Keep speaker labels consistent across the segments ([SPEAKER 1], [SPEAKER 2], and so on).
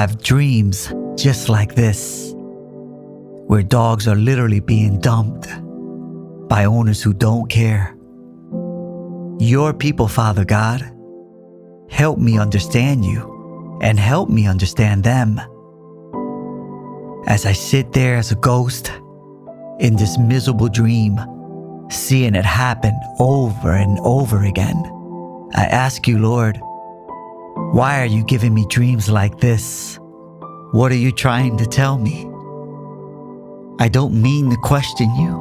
[SPEAKER 1] have dreams just like this, where dogs are literally being dumped by owners who don't care. Your people, Father God, help me understand you and help me understand them. As I sit there as a ghost in this miserable dream, seeing it happen over and over again, I ask you, Lord, why are you giving me dreams like this? What are you trying to tell me? I don't mean to question you,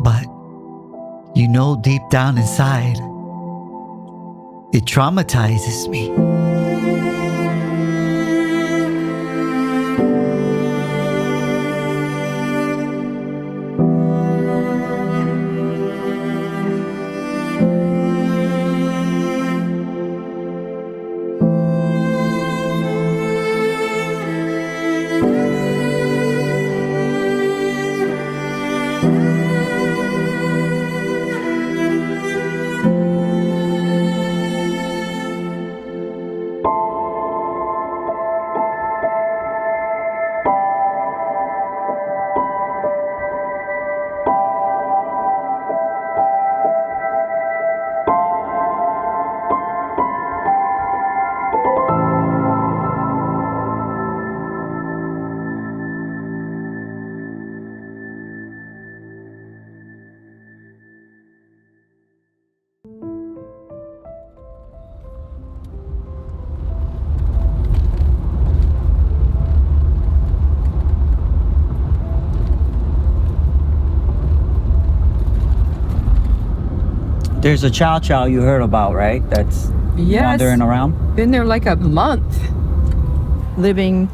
[SPEAKER 1] but you know deep down inside, it traumatizes me. There's a chow chow you heard about, right? That's wandering around.
[SPEAKER 2] Been there like a month, living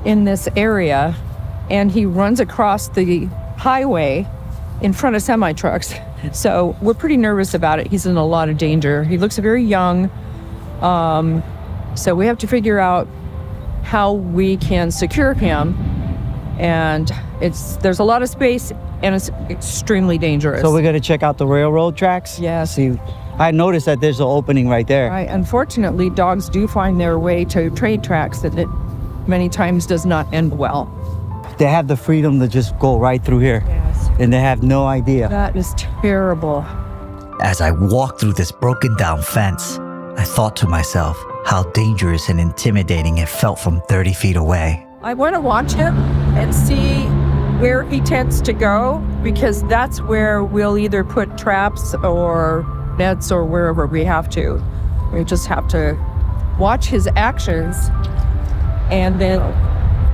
[SPEAKER 2] in this area, and he runs across the highway in front of semi-trucks. So we're pretty nervous about it. He's in a lot of danger. He looks very young. So we have to figure out how we can secure him. And there's a lot of space, and it's extremely dangerous.
[SPEAKER 1] So we're gonna check out the railroad tracks?
[SPEAKER 2] Yes.
[SPEAKER 1] See, I noticed that there's an opening right there.
[SPEAKER 2] Right. Unfortunately, dogs do find their way to trade tracks, and it many times does not end well.
[SPEAKER 1] They have the freedom to just go right through here.
[SPEAKER 2] Yes.
[SPEAKER 1] And they have no idea.
[SPEAKER 2] That is terrible.
[SPEAKER 1] As I walked through this broken down fence, I thought to myself how dangerous and intimidating it felt from 30 feet away.
[SPEAKER 2] I want to watch him and see where he tends to go, because that's where we'll either put traps or nets or wherever we have to. We just have to watch his actions and then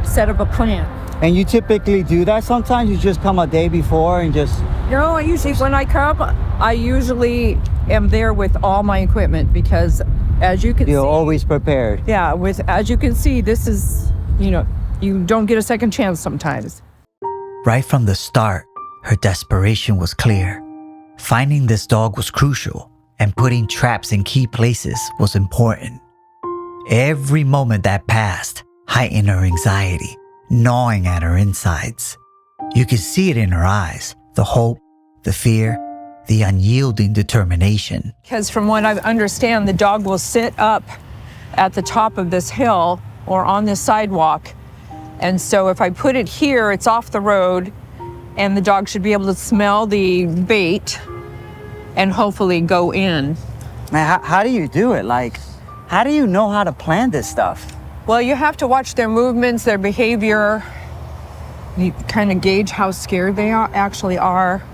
[SPEAKER 2] set up a plan.
[SPEAKER 1] And you typically do that? Sometimes you just come a day before and just...
[SPEAKER 2] No, when I come, I usually am there with all my equipment, because as you can see...
[SPEAKER 1] You're always prepared.
[SPEAKER 2] Yeah, as you can see, this is, you don't get a second chance sometimes.
[SPEAKER 1] Right from the start, her desperation was clear. Finding this dog was crucial, and putting traps in key places was important. Every moment that passed heightened her anxiety, gnawing at her insides. You could see it in her eyes, the hope, the fear, the unyielding determination.
[SPEAKER 2] Because from what I understand, the dog will sit up at the top of this hill or on this sidewalk. And so if I put it here, it's off the road, and the dog should be able to smell the bait and hopefully go in.
[SPEAKER 1] Man, how do you do it? How do you know how to plan this stuff?
[SPEAKER 2] Well, you have to watch their movements, their behavior. You kind of gauge how scared they actually are.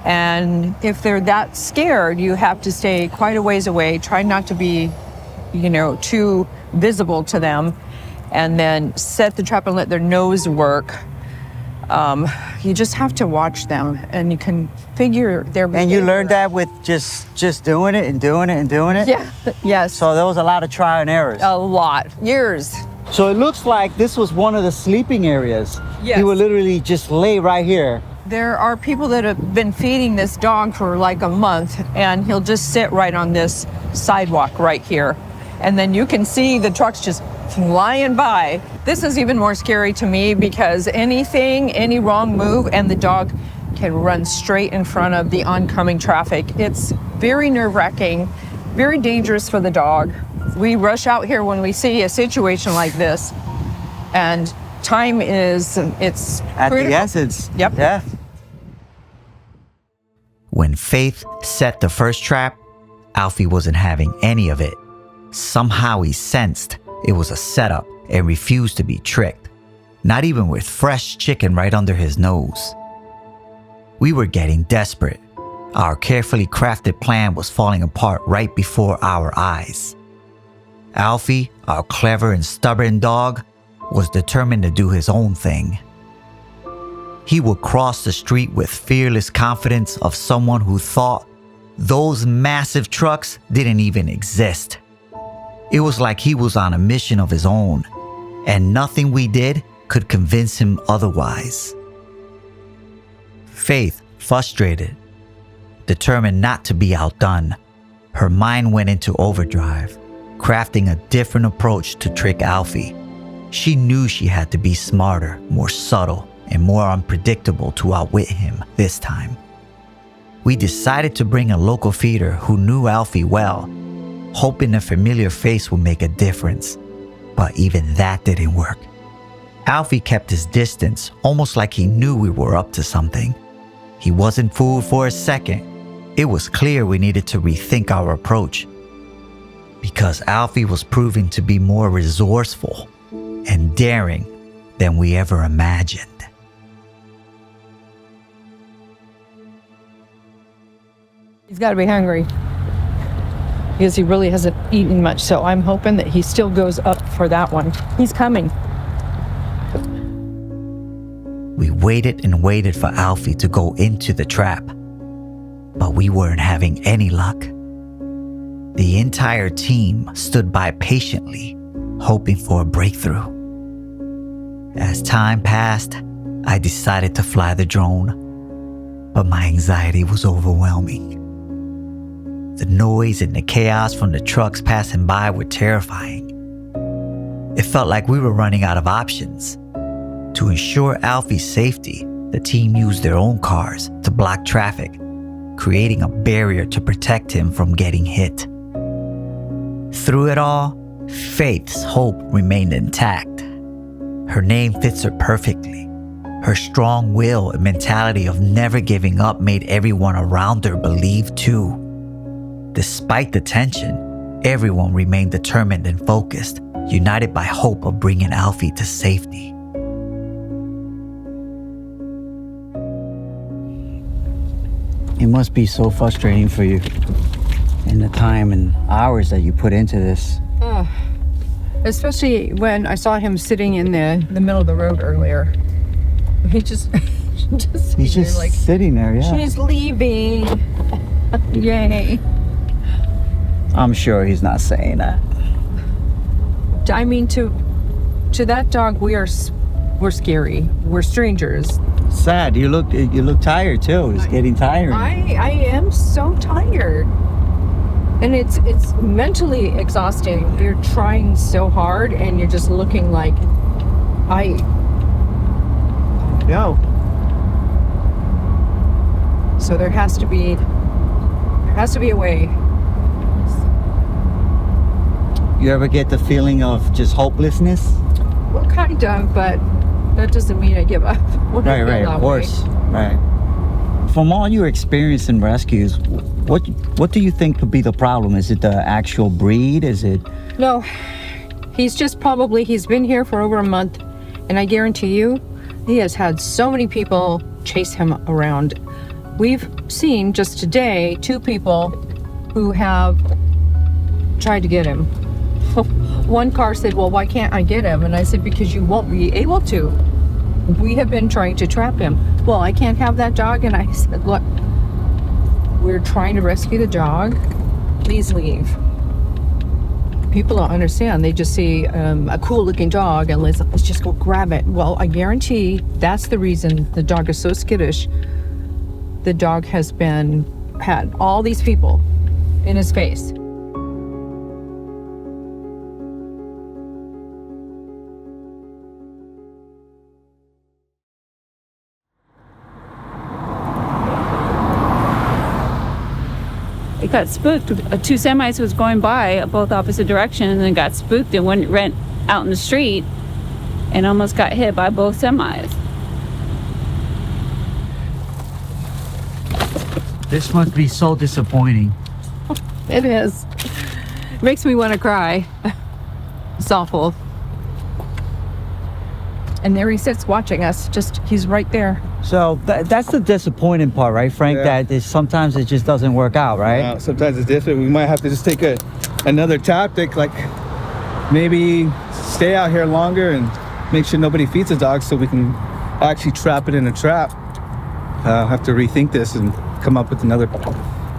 [SPEAKER 2] And if they're that scared, you have to stay quite a ways away. Try not to be, too visible to them. And then set the trap and let their nose work. You just have to watch them, and you can figure their behavior.
[SPEAKER 1] And you learned that with just doing it and doing it and doing it?
[SPEAKER 2] Yeah, yes.
[SPEAKER 1] So there was a lot of trial and errors?
[SPEAKER 2] A lot, years.
[SPEAKER 1] So it looks like this was one of the sleeping areas.
[SPEAKER 2] Yes.
[SPEAKER 1] He would literally just lay right here.
[SPEAKER 2] There are people that have been feeding this dog for like a month, and he'll just sit right on this sidewalk right here. And then you can see the trucks just flying by. This is even more scary to me, because any wrong move, and the dog can run straight in front of the oncoming traffic. It's very nerve-wracking, very dangerous for the dog. We rush out here when we see a situation like this, and time is, it's
[SPEAKER 1] at
[SPEAKER 2] critical.
[SPEAKER 1] the essence.
[SPEAKER 2] Yep.
[SPEAKER 1] Yeah. When Faith set the first trap, Alfie wasn't having any of it. Somehow he sensed it was a setup and refused to be tricked, not even with fresh chicken right under his nose. We were getting desperate. Our carefully crafted plan was falling apart right before our eyes. Alfie, our clever and stubborn dog, was determined to do his own thing. He would cross the street with fearless confidence of someone who thought those massive trucks didn't even exist. It was like he was on a mission of his own, and nothing we did could convince him otherwise. Faith, frustrated, determined not to be outdone, her mind went into overdrive, crafting a different approach to trick Alfie. She knew she had to be smarter, more subtle, and more unpredictable to outwit him this time. We decided to bring a local feeder who knew Alfie well, hoping a familiar face would make a difference. But even that didn't work. Alfie kept his distance, almost like he knew we were up to something. He wasn't fooled for a second. It was clear we needed to rethink our approach, because Alfie was proving to be more resourceful and daring than we ever imagined.
[SPEAKER 2] He's got to be hungry because he really hasn't eaten much. So I'm hoping that he still goes up for that one. He's coming.
[SPEAKER 1] We waited and waited for Alfie to go into the trap, but we weren't having any luck. The entire team stood by patiently, hoping for a breakthrough. As time passed, I decided to fly the drone, but my anxiety was overwhelming. The noise and the chaos from the trucks passing by were terrifying. It felt like we were running out of options. To ensure Alfie's safety, the team used their own cars to block traffic, creating a barrier to protect him from getting hit. Through it all, Faith's hope remained intact. Her name fits her perfectly. Her strong will and mentality of never giving up made everyone around her believe too. Despite the tension, everyone remained determined and focused, united by hope of bringing Alfie to safety.
[SPEAKER 3] It must be so frustrating for you, and the time and hours that you put into this.
[SPEAKER 2] Especially when I saw him sitting in the middle of the road earlier. He just
[SPEAKER 3] He's just
[SPEAKER 2] like,
[SPEAKER 3] sitting there, yeah.
[SPEAKER 2] she's leaving. Yay.
[SPEAKER 3] I'm sure he's not saying that.
[SPEAKER 2] I mean, to that dog, we're scary. We're strangers.
[SPEAKER 3] Sad. You look tired too. It's getting tiring.
[SPEAKER 2] I am so tired. And it's mentally exhausting. You're trying so hard and you're just looking like
[SPEAKER 3] Yo.
[SPEAKER 2] So there has to be a way.
[SPEAKER 3] You ever get the feeling of just hopelessness?
[SPEAKER 2] Well, kind of, but that doesn't mean I give up.
[SPEAKER 3] Right, of course. Right. From all your experience in rescues, what do you think could be the problem? Is it the actual breed? Is it?
[SPEAKER 2] No, he's been here for over a month, and I guarantee you, he has had so many people chase him around. We've seen just today 2 people who have tried to get him. One car said, well, why can't I get him? And I said, because you won't be able to. We have been trying to trap him. Well, I can't have that dog. And I said, look, we're trying to rescue the dog. Please leave. People don't understand. They just see a cool looking dog and let's just go grab it. Well, I guarantee that's the reason the dog is so skittish. The dog has had all these people in his face.
[SPEAKER 4] it got spooked. Two semis was going by both opposite directions and got spooked and went out in the street and almost got hit by both semis.
[SPEAKER 1] This must be so disappointing.
[SPEAKER 2] It is. Makes me want to cry. It's awful. And there he sits watching us. He's right there.
[SPEAKER 3] So that's the disappointing part, right, Frank?
[SPEAKER 5] Yeah.
[SPEAKER 3] That sometimes it just doesn't work out, right?
[SPEAKER 5] Sometimes it's different. We might have to just take another tactic, like maybe stay out here longer and make sure nobody feeds the dog so we can actually trap it in a trap. Have to rethink this and come up with another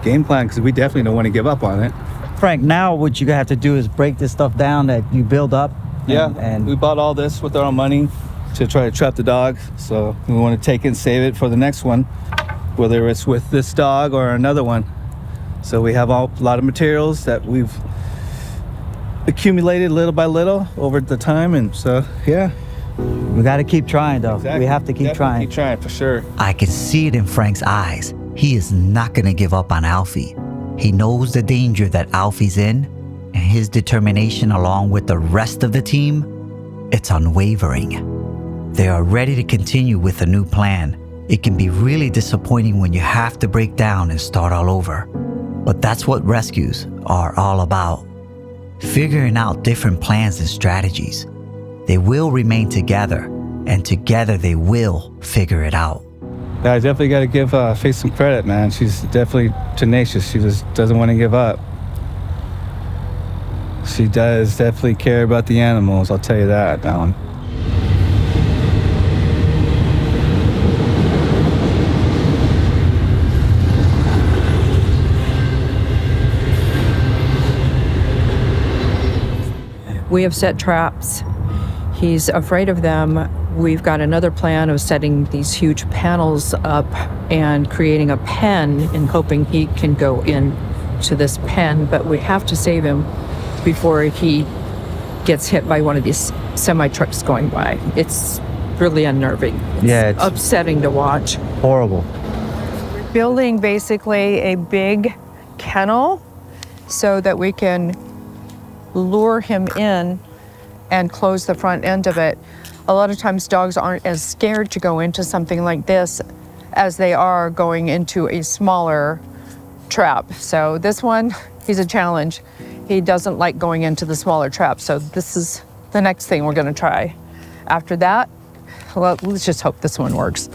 [SPEAKER 5] game plan because we definitely don't want to give up on it.
[SPEAKER 3] Frank, now what you have to do is break this stuff down that you build up.
[SPEAKER 5] And we bought all this with our own money to try to trap the dog. So we want to take it and save it for the next one, whether it's with this dog or another one. So we have a lot of materials that we've accumulated little by little over the time. And so, yeah.
[SPEAKER 3] We got to keep trying, though.
[SPEAKER 5] Exactly.
[SPEAKER 3] We have to keep trying.
[SPEAKER 5] Keep trying, for sure.
[SPEAKER 1] I can see it in Frank's eyes. He is not going to give up on Alfie. He knows the danger that Alfie's in, and his determination along with the rest of the team, it's unwavering. They are ready to continue with a new plan. It can be really disappointing when you have to break down and start all over. But that's what rescues are all about. Figuring out different plans and strategies. They will remain together, and together they will figure it out.
[SPEAKER 5] Yeah, I definitely got to give Faith some credit, man. She's definitely tenacious. She just doesn't want to give up. She does definitely care about the animals, I'll tell you that, Alan.
[SPEAKER 2] We have set traps. He's afraid of them. We've got another plan of setting these huge panels up and creating a pen and hoping he can go in to this pen, but we have to save him before he gets hit by one of these semi-trucks going by. It's really unnerving. It's upsetting to watch.
[SPEAKER 3] Horrible.
[SPEAKER 2] Building basically a big kennel so that we can lure him in and close the front end of it. A lot of times dogs aren't as scared to go into something like this as they are going into a smaller trap. So this one, he's a challenge. He doesn't like going into the smaller trap. So this is the next thing we're gonna try. After that, well, let's just hope this one works.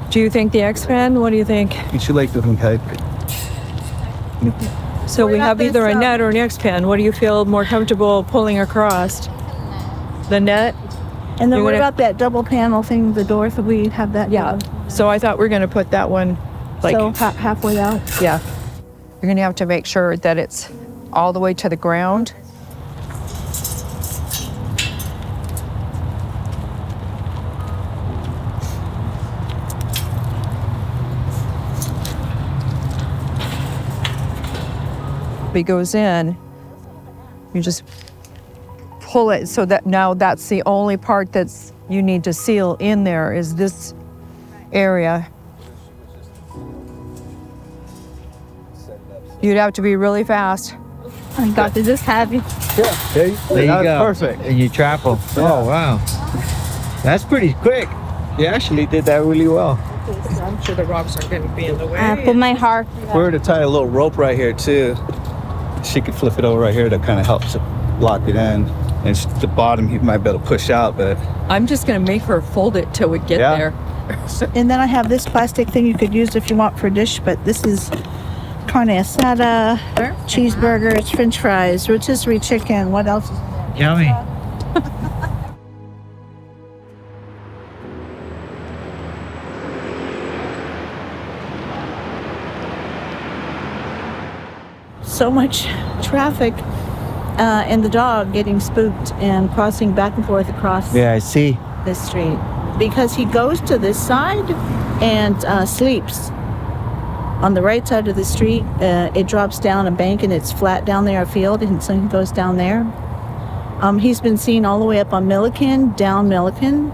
[SPEAKER 2] Do you think the X-Pen? What do you think?
[SPEAKER 5] You should like them, okay?
[SPEAKER 2] So we have either a net or an X-Pen. What do you feel more comfortable pulling across? The net?
[SPEAKER 6] And then
[SPEAKER 2] You're
[SPEAKER 6] what
[SPEAKER 2] gonna-
[SPEAKER 6] about that double panel thing, the door? So we have that.
[SPEAKER 2] Yeah. So I thought we are going to put that one like
[SPEAKER 6] so halfway out.
[SPEAKER 2] Yeah. You're going to have to make sure that it's all the way to the ground. He goes in, you just pull it so that now that's the only part that's you need to seal in there is this area. You'd have to be really fast.
[SPEAKER 6] I got to just have you.
[SPEAKER 5] Yeah, there you
[SPEAKER 3] go.
[SPEAKER 5] Perfect.
[SPEAKER 3] And you trap them. Oh, wow. That's pretty quick. You actually did that really well.
[SPEAKER 2] I'm sure the rocks aren't going to be in the way.
[SPEAKER 6] I put my heart.
[SPEAKER 5] If we were to tie a little rope right here too, she could flip it over right here to kind of help to lock it in. And the bottom he might be able to push out, but
[SPEAKER 2] I'm just going to make her fold it till we get there.
[SPEAKER 6] And then I have this plastic thing you could use if you want for dish, but this is carne asada, cheeseburgers, french fries, rotisserie chicken. What else?
[SPEAKER 3] Yummy.
[SPEAKER 6] So much traffic and the dog getting spooked and crossing back and forth across
[SPEAKER 3] Yeah, I see.
[SPEAKER 6] this street because he goes to this side and sleeps on the right side of the street. It drops down a bank and it's flat down there, a field, and so he goes down there. He's been seen all the way up on Milliken, down Milliken.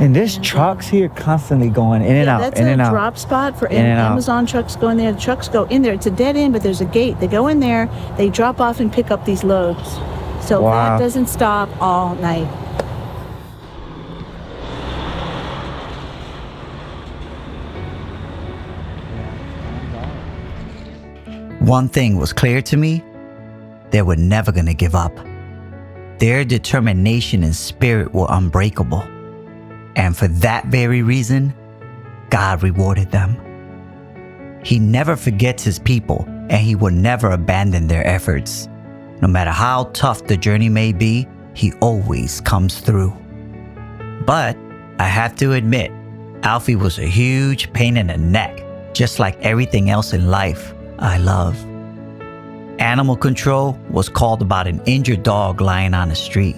[SPEAKER 3] And there's trucks here constantly going in and out,
[SPEAKER 6] That's
[SPEAKER 3] in and
[SPEAKER 6] a
[SPEAKER 3] out.
[SPEAKER 6] drop spot for
[SPEAKER 3] In and out.
[SPEAKER 6] Amazon trucks go in there. The trucks go in there. It's a dead end, but there's a gate. They go in there, they drop off and pick up these loads. So
[SPEAKER 3] Wow.
[SPEAKER 6] that doesn't stop all night.
[SPEAKER 1] One thing was clear to me: they were never going to give up. Their determination and spirit were unbreakable. And for that very reason, God rewarded them. He never forgets his people, and he will never abandon their efforts. No matter how tough the journey may be, he always comes through. But I have to admit, Alfie was a huge pain in the neck, just like everything else in life I love. Animal control was called about an injured dog lying on the street.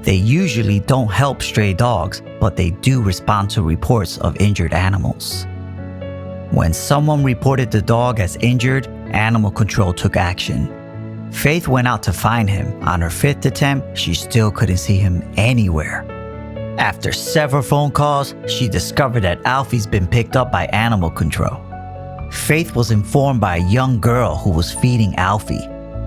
[SPEAKER 1] They usually don't help stray dogs, but they do respond to reports of injured animals. When someone reported the dog as injured, animal control took action. Faith went out to find him. On her 5th attempt, she still couldn't see him anywhere. After several phone calls, she discovered that Alfie's been picked up by animal control. Faith was informed by a young girl who was feeding Alfie.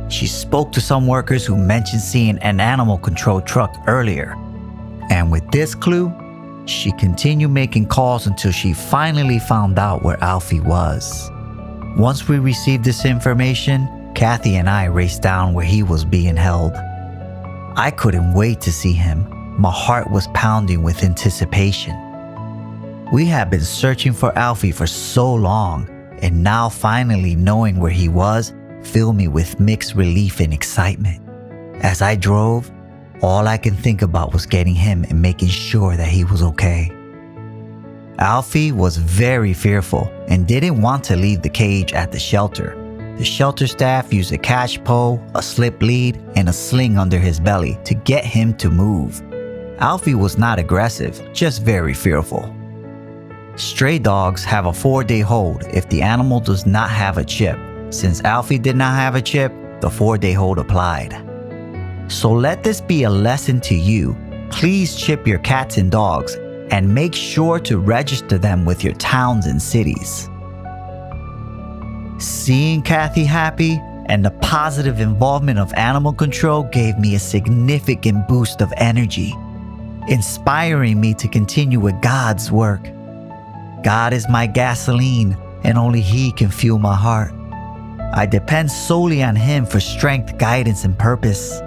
[SPEAKER 1] She spoke to some workers who mentioned seeing an animal control truck earlier. And with this clue, she continued making calls until she finally found out where Alfie was. Once we received this information, Cathi and I raced down where he was being held. I couldn't wait to see him. My heart was pounding with anticipation. We had been searching for Alfie for so long, and now finally knowing where he was filled me with mixed relief and excitement. As I drove, all I could think about was getting him and making sure that he was okay. Alfie was very fearful and didn't want to leave the cage at the shelter. The shelter staff used a catch pole, a slip lead, and a sling under his belly to get him to move. Alfie was not aggressive, just very fearful. Stray dogs have a 4-day hold if the animal does not have a chip. Since Alfie did not have a chip, the 4-day hold applied. So let this be a lesson to you. Please chip your cats and dogs and make sure to register them with your towns and cities. Seeing Cathi happy and the positive involvement of animal control gave me a significant boost of energy, inspiring me to continue with God's work. God is my gasoline, and only He can fuel my heart. I depend solely on Him for strength, guidance, and purpose.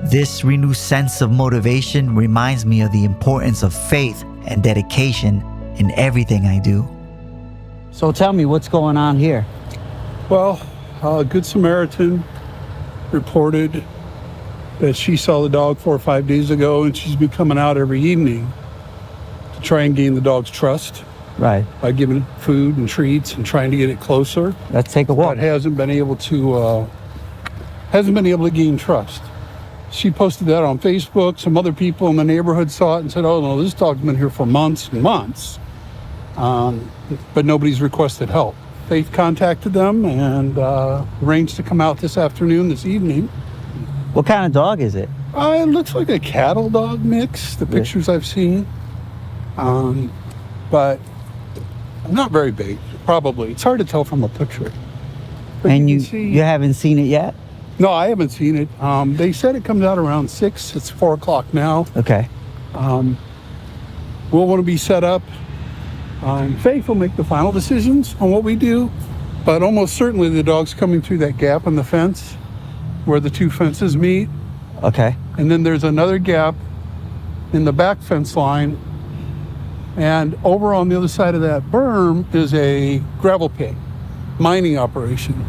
[SPEAKER 1] This renewed sense of motivation reminds me of the importance of faith and dedication in everything I do.
[SPEAKER 3] So tell me, what's going on here?
[SPEAKER 7] Well, a Good Samaritan reported that she saw the dog 4 or 5 days ago, and she's been coming out every evening to try and gain the dog's trust.
[SPEAKER 3] Right.
[SPEAKER 7] By giving it food and treats and trying to get it closer.
[SPEAKER 3] Let's take a walk.
[SPEAKER 7] But hasn't been able to gain trust. She posted that on Facebook. Some other people in the neighborhood saw it and said, "Oh no, this dog's been here for months and months," but nobody's requested help. Faith contacted them and arranged to come out this evening.
[SPEAKER 3] What kind of dog is it?
[SPEAKER 7] It looks like a cattle dog mix. The pictures I've seen, but. Not very big, probably. It's hard to tell from a picture. But
[SPEAKER 3] And you haven't seen it yet?
[SPEAKER 7] No, I haven't seen it. They said it comes out around 6. It's 4 o'clock now.
[SPEAKER 3] Okay.
[SPEAKER 7] We'll want to be set up. Faith will make the final decisions on what we do, but almost certainly the dog's coming through that gap in the fence where the 2 fences meet.
[SPEAKER 3] Okay.
[SPEAKER 7] And then there's another gap in the back fence line. And over on the other side of that berm is a gravel pit, mining operation.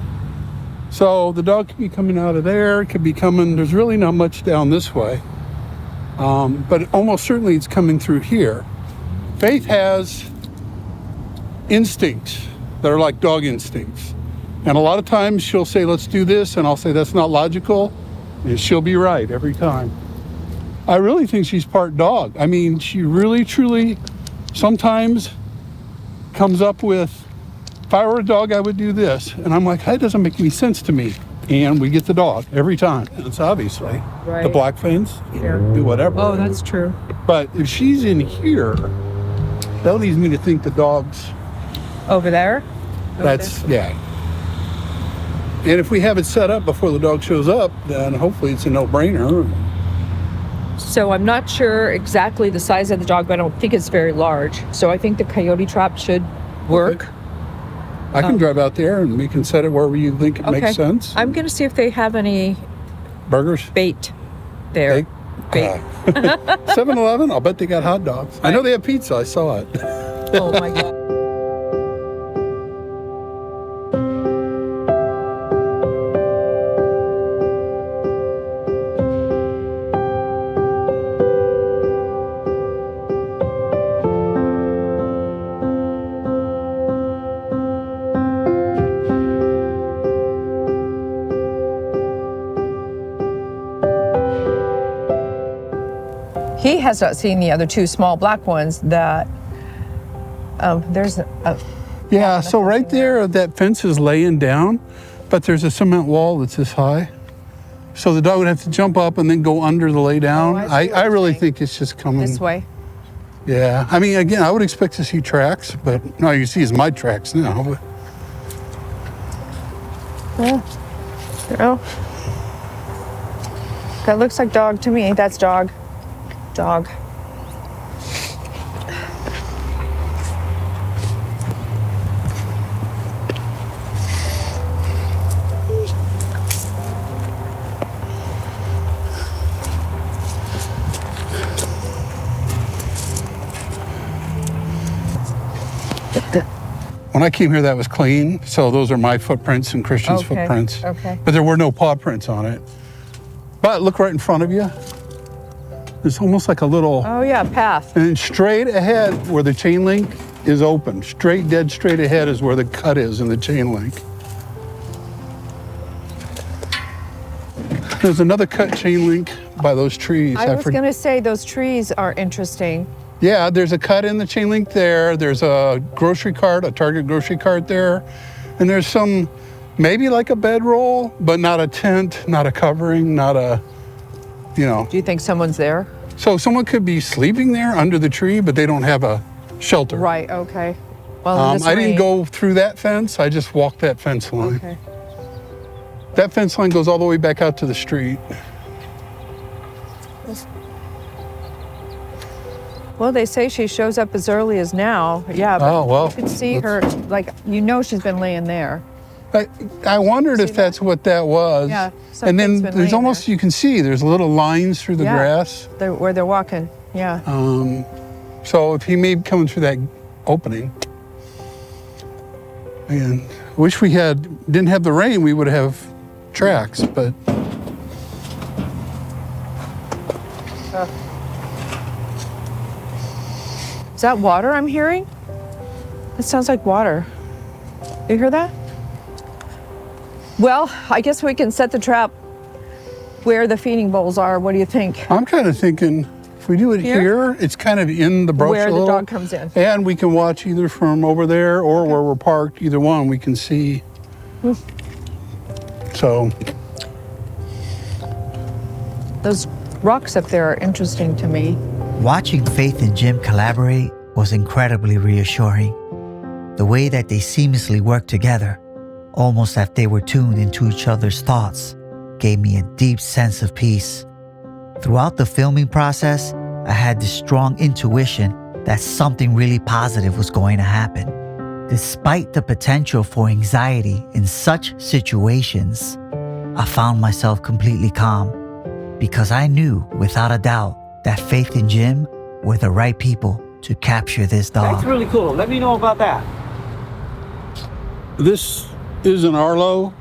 [SPEAKER 7] So the dog could be coming out of there, it could be coming, there's really not much down this way. But almost certainly it's coming through here. Faith has instincts that are like dog instincts. And a lot of times she'll say, "Let's do this," and I'll say, "That's not logical," and she'll be right every time. I really think she's part dog. I mean, she really, truly sometimes comes up with, "If I were a dog, I would do this." And I'm like, that doesn't make any sense to me. and we get the dog every time. It's obviously the
[SPEAKER 2] Right.
[SPEAKER 7] black fence, do whatever.
[SPEAKER 2] Oh, that's true.
[SPEAKER 7] But if she's in here, that leads me to think the dog's,
[SPEAKER 2] Over there?
[SPEAKER 7] yeah. And if we have it set up before the dog shows up, then hopefully it's a no-brainer.
[SPEAKER 2] So I'm not sure exactly the size of the dog, but I don't think it's very large. So I think the coyote trap should work.
[SPEAKER 7] I can drive out there and we can set it wherever you think it makes sense.
[SPEAKER 2] I'm going to see if they have any
[SPEAKER 7] Burgers?
[SPEAKER 2] bait there. Bait.
[SPEAKER 7] 7-Eleven, I'll bet they got hot dogs. I know they have pizza, I saw it.
[SPEAKER 2] Oh my God. He has not seen the other two small black ones that, there's a,
[SPEAKER 7] Yeah, so right there, that fence is laying down, but there's a cement wall that's this high. So the dog would have to jump up and then go under the lay down.
[SPEAKER 2] Oh, I see what
[SPEAKER 7] I
[SPEAKER 2] you're
[SPEAKER 7] really
[SPEAKER 2] saying.
[SPEAKER 7] think it's just coming.
[SPEAKER 2] this way.
[SPEAKER 7] Yeah, I mean, again, I would expect to see tracks, but no, you see is my tracks now. But
[SPEAKER 2] Oh. That looks like dog to me. That's dog. Dog.
[SPEAKER 7] when I came here, that was clean. So those are my footprints and Christian's
[SPEAKER 2] Okay,
[SPEAKER 7] footprints.
[SPEAKER 2] okay.
[SPEAKER 7] But there were no paw prints on it. But look right in front of you. It's almost like a little,
[SPEAKER 2] Oh yeah, path.
[SPEAKER 7] and straight ahead where the chain link is open. Dead straight ahead is where the cut is in the chain link. There's another cut chain link by those trees.
[SPEAKER 2] I was going to say those trees are interesting.
[SPEAKER 7] Yeah, there's a cut in the chain link there. There's a grocery cart, a Target grocery cart there. And there's some, maybe like a bedroll, but not a tent, not a covering, not a, you know.
[SPEAKER 2] Do you think someone's there?
[SPEAKER 7] So someone could be sleeping there under the tree, but they don't have a shelter.
[SPEAKER 2] Right, okay. Well, in this
[SPEAKER 7] I didn't
[SPEAKER 2] rain-
[SPEAKER 7] go through that fence. I just walked that fence line.
[SPEAKER 2] Okay.
[SPEAKER 7] That fence line goes all the way back out to the street.
[SPEAKER 2] Well, they say she shows up as early as now. Yeah, but
[SPEAKER 7] Oh, well,
[SPEAKER 2] you can see her, like, you know she's been laying there.
[SPEAKER 7] I wondered if
[SPEAKER 2] that?
[SPEAKER 7] that's what that was.
[SPEAKER 2] Yeah,
[SPEAKER 7] And then
[SPEAKER 2] something's been
[SPEAKER 7] there's
[SPEAKER 2] laying
[SPEAKER 7] almost,
[SPEAKER 2] there.
[SPEAKER 7] you can see, there's little lines through the
[SPEAKER 2] Yeah.
[SPEAKER 7] grass.
[SPEAKER 2] Where they're walking, yeah.
[SPEAKER 7] So if he may be coming through that opening. And wish we didn't have the rain, we would have tracks, but.
[SPEAKER 2] Is that water I'm hearing? It sounds like water. You hear that? Well, I guess we can set the trap where the feeding bowls are. What do you think?
[SPEAKER 7] I'm kind of thinking if we do it here, it's kind of in the brush
[SPEAKER 2] Where
[SPEAKER 7] a
[SPEAKER 2] the
[SPEAKER 7] little.
[SPEAKER 2] dog comes in.
[SPEAKER 7] And we can watch either from over there or where we're parked, either one, we can see. So,
[SPEAKER 2] Those rocks up there are interesting to me.
[SPEAKER 1] Watching Faith and Jim collaborate was incredibly reassuring. The way that they seamlessly worked together, almost as they were tuned into each other's thoughts, gave me a deep sense of peace. Throughout the filming process, I had this strong intuition that something really positive was going to happen. Despite the potential for anxiety in such situations, I found myself completely calm because I knew without a doubt that Faith and Jim were the right people to capture this dog.
[SPEAKER 3] That's really cool. Let me know about that.
[SPEAKER 7] this is an Arlo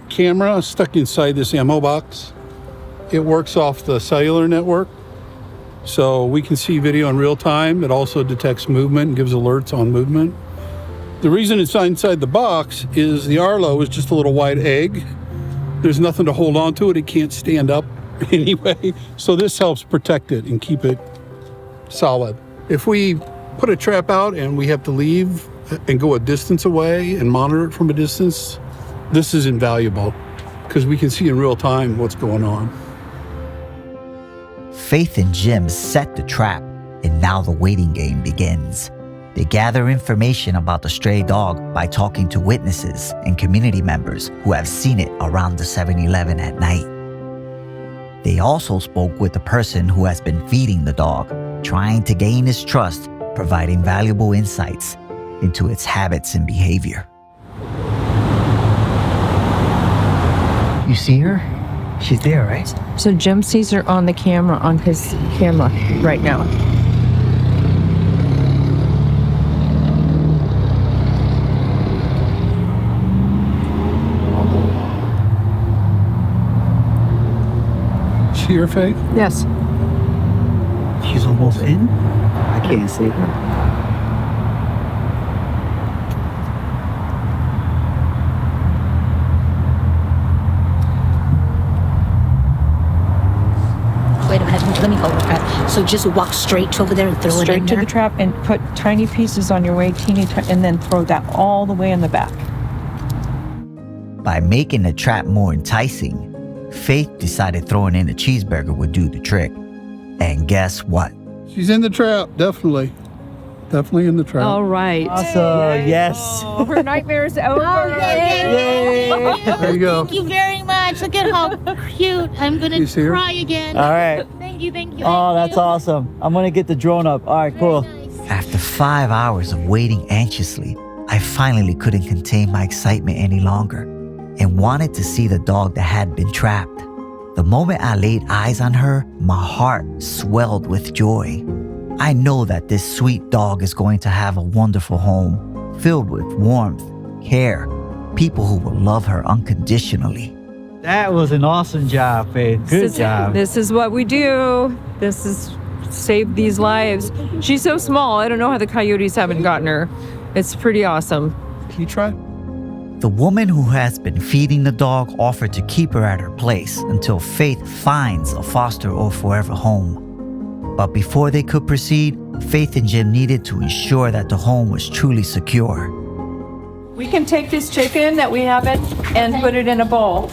[SPEAKER 7] camera stuck inside this ammo box. It works off the cellular network, so we can see video in real time. It also detects movement and gives alerts on movement. The reason it's inside the box is the Arlo is just a little white egg. There's nothing to hold on to it. It can't stand up anyway. So this helps protect it and keep it solid. If we put a trap out and we have to leave and go a distance away and monitor it from a distance, this is invaluable. because we can see in real time what's going on.
[SPEAKER 1] Faith and Jim set the trap, and now the waiting game begins. They gather information about the stray dog by talking to witnesses and community members who have seen it around the 7-Eleven at night. They also spoke with the person who has been feeding the dog, trying to gain his trust, providing valuable insights into its habits and behavior.
[SPEAKER 3] You see her? She's there, right?
[SPEAKER 2] So Jim sees her on the camera, on his camera right now.
[SPEAKER 7] See her, Faith?
[SPEAKER 2] Yes.
[SPEAKER 3] She's almost in? I can't see her.
[SPEAKER 8] Wait a minute, let me hold it. So just walk straight over there and throw it in
[SPEAKER 2] Straight to
[SPEAKER 8] there?
[SPEAKER 2] the trap and put tiny pieces on your way, and then throw that all the way in the back.
[SPEAKER 1] By making the trap more enticing, Faith decided throwing in a cheeseburger would do the trick. And guess what?
[SPEAKER 7] She's in the trap, definitely. Definitely in the trap.
[SPEAKER 2] All right.
[SPEAKER 3] Awesome, yes.
[SPEAKER 2] Her nightmare's over.
[SPEAKER 7] There you go.
[SPEAKER 8] Thank you very much. Look at how cute. I'm going
[SPEAKER 7] You
[SPEAKER 8] to
[SPEAKER 7] see her?
[SPEAKER 8] cry again.
[SPEAKER 3] All right.
[SPEAKER 8] Thank you, thank you.
[SPEAKER 3] Oh, that's awesome. I'm gonna get the drone up. All right, cool.
[SPEAKER 8] Nice.
[SPEAKER 1] After 5 hours of waiting anxiously, I finally couldn't contain my excitement any longer and wanted to see the dog that had been trapped. The moment I laid eyes on her, my heart swelled with joy. I know that this sweet dog is going to have a wonderful home, filled with warmth, care, people who will love her unconditionally.
[SPEAKER 3] That was an awesome job, Faith. Good job.
[SPEAKER 2] This is what we do. This is save these lives. She's so small. I don't know how the coyotes haven't gotten her. It's pretty awesome.
[SPEAKER 7] Can you try?
[SPEAKER 1] The woman who has been feeding the dog offered to keep her at her place until Faith finds a foster or forever home. But before they could proceed, Faith and Jim needed to ensure that the home was truly secure.
[SPEAKER 2] We can take this chicken that we haven't and put it in a bowl.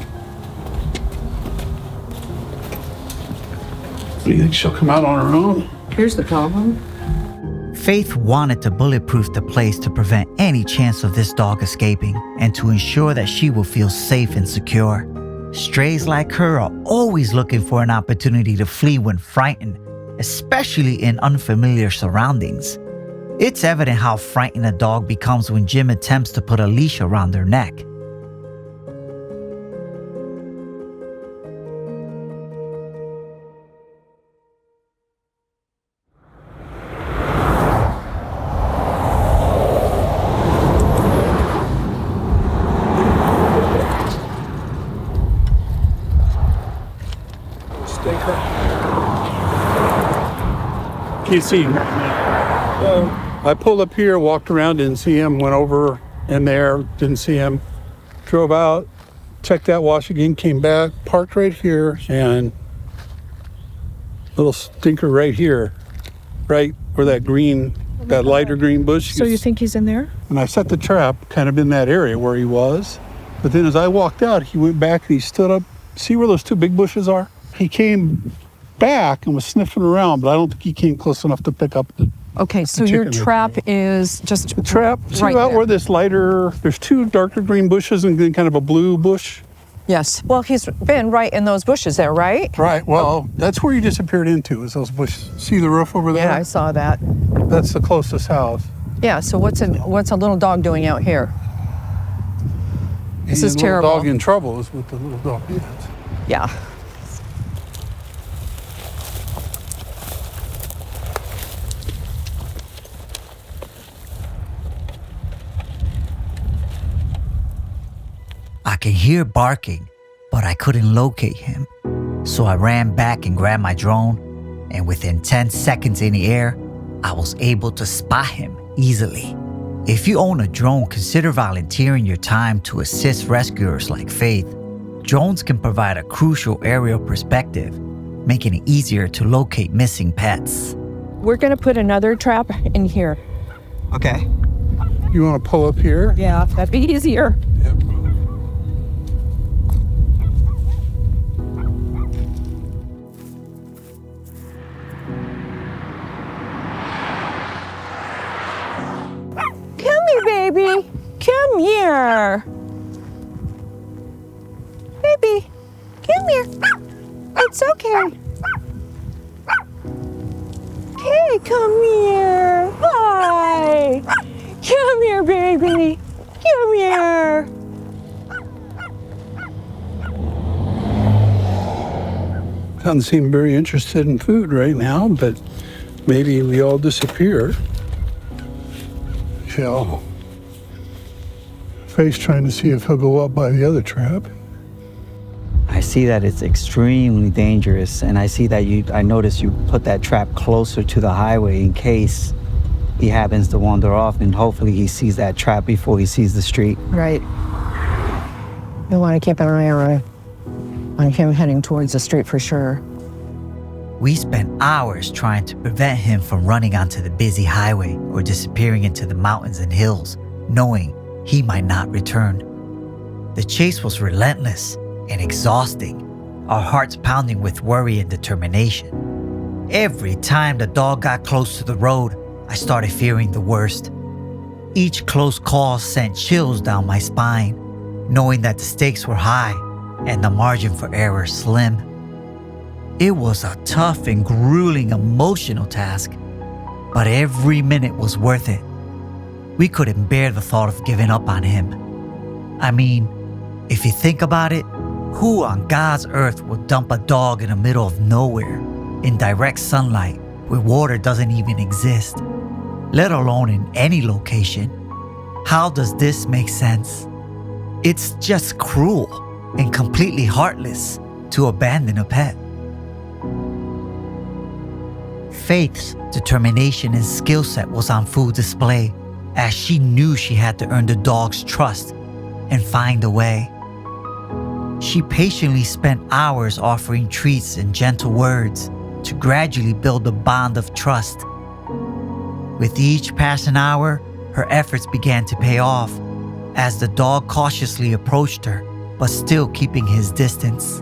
[SPEAKER 7] Do you think she'll come out on her own?
[SPEAKER 2] Here's the problem.
[SPEAKER 1] Faith wanted to bulletproof the place to prevent any chance of this dog escaping and to ensure that she will feel safe and secure. Strays like her are always looking for an opportunity to flee when frightened, especially in unfamiliar surroundings. It's evident how frightened a dog becomes when Jim attempts to put a leash around their neck.
[SPEAKER 7] Can't see him. I pulled up here, walked around, didn't see him, went over in there, didn't see him, drove out, checked that wash again, came back, parked right here, and little stinker right here, right where that green, that lighter green bush
[SPEAKER 2] So you
[SPEAKER 7] is.
[SPEAKER 2] think he's in there?
[SPEAKER 7] And I set the trap kind of in that area where he was. But then as I walked out, he went back and he stood up. See where those two big bushes are? He came back and was sniffing around, but I don't think he came close enough to pick up the
[SPEAKER 2] Okay, so your trap is just
[SPEAKER 7] trap. See
[SPEAKER 2] right
[SPEAKER 7] out
[SPEAKER 2] there.
[SPEAKER 7] where this lighter, there's two darker green bushes and then kind of a blue bush?
[SPEAKER 2] Yes. Well, he's been right in those bushes there, right?
[SPEAKER 7] Right, well, that's where he disappeared into, is those bushes. See the roof over there?
[SPEAKER 2] Yeah, I saw that.
[SPEAKER 7] That's the closest house.
[SPEAKER 2] Yeah, so what's a little dog doing out here? This is
[SPEAKER 7] And the little
[SPEAKER 2] terrible.
[SPEAKER 7] dog in trouble is what the little dog is.
[SPEAKER 2] Yeah.
[SPEAKER 1] I could hear barking, but I couldn't locate him. So I ran back and grabbed my drone, and within 10 seconds in the air, I was able to spot him easily. If you own a drone, consider volunteering your time to assist rescuers like Faith. Drones can provide a crucial aerial perspective, making it easier to locate missing pets.
[SPEAKER 2] We're going to put another trap in here.
[SPEAKER 3] Okay.
[SPEAKER 7] You want to pull up here?
[SPEAKER 2] Yeah, that'd be easier.
[SPEAKER 7] Yep.
[SPEAKER 2] here. Baby, come here. It's okay. Hey, come here. Hi. Come here, baby. Come here.
[SPEAKER 7] Doesn't seem very interested in food right now, but maybe we all disappear. Shall Faye's trying to see if he'll go up by the other trap.
[SPEAKER 3] I see that it's extremely dangerous, and I see that I notice you put that trap closer to the highway in case he happens to wander off, and hopefully he sees that trap before he sees the street.
[SPEAKER 2] Right. You want to keep an eye on him heading towards the street for sure.
[SPEAKER 1] We spent hours trying to prevent him from running onto the busy highway or disappearing into the mountains and hills, knowing he might not return. The chase was relentless and exhausting, our hearts pounding with worry and determination. Every time the dog got close to the road, I started fearing the worst. Each close call sent chills down my spine, knowing that the stakes were high and the margin for error slim. It was a tough and grueling emotional task, but every minute was worth it. We couldn't bear the thought of giving up on him. I mean, if you think about it, who on God's earth would dump a dog in the middle of nowhere, in direct sunlight, where water doesn't even exist, let alone in any location? How does this make sense? It's just cruel and completely heartless to abandon a pet. Faith's determination and skill set was on full display, as she knew she had to earn the dog's trust and find a way. She patiently spent hours offering treats and gentle words to gradually build a bond of trust. With each passing hour, her efforts began to pay off as the dog cautiously approached her, but still keeping his distance.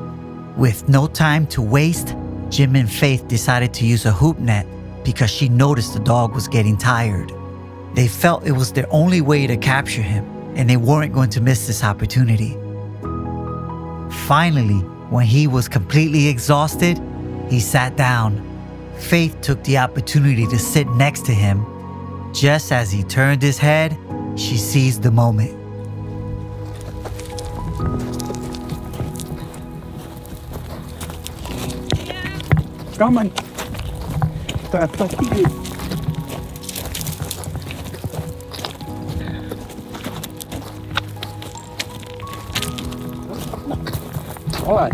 [SPEAKER 1] With no time to waste, Jim and Faith decided to use a hoop net because she noticed the dog was getting tired. They felt it was their only way to capture him, and they weren't going to miss this opportunity. Finally, when he was completely exhausted, he sat down. Faith took the opportunity to sit next to him. Just as he turned his head, she seized the moment.
[SPEAKER 7] Come on. What?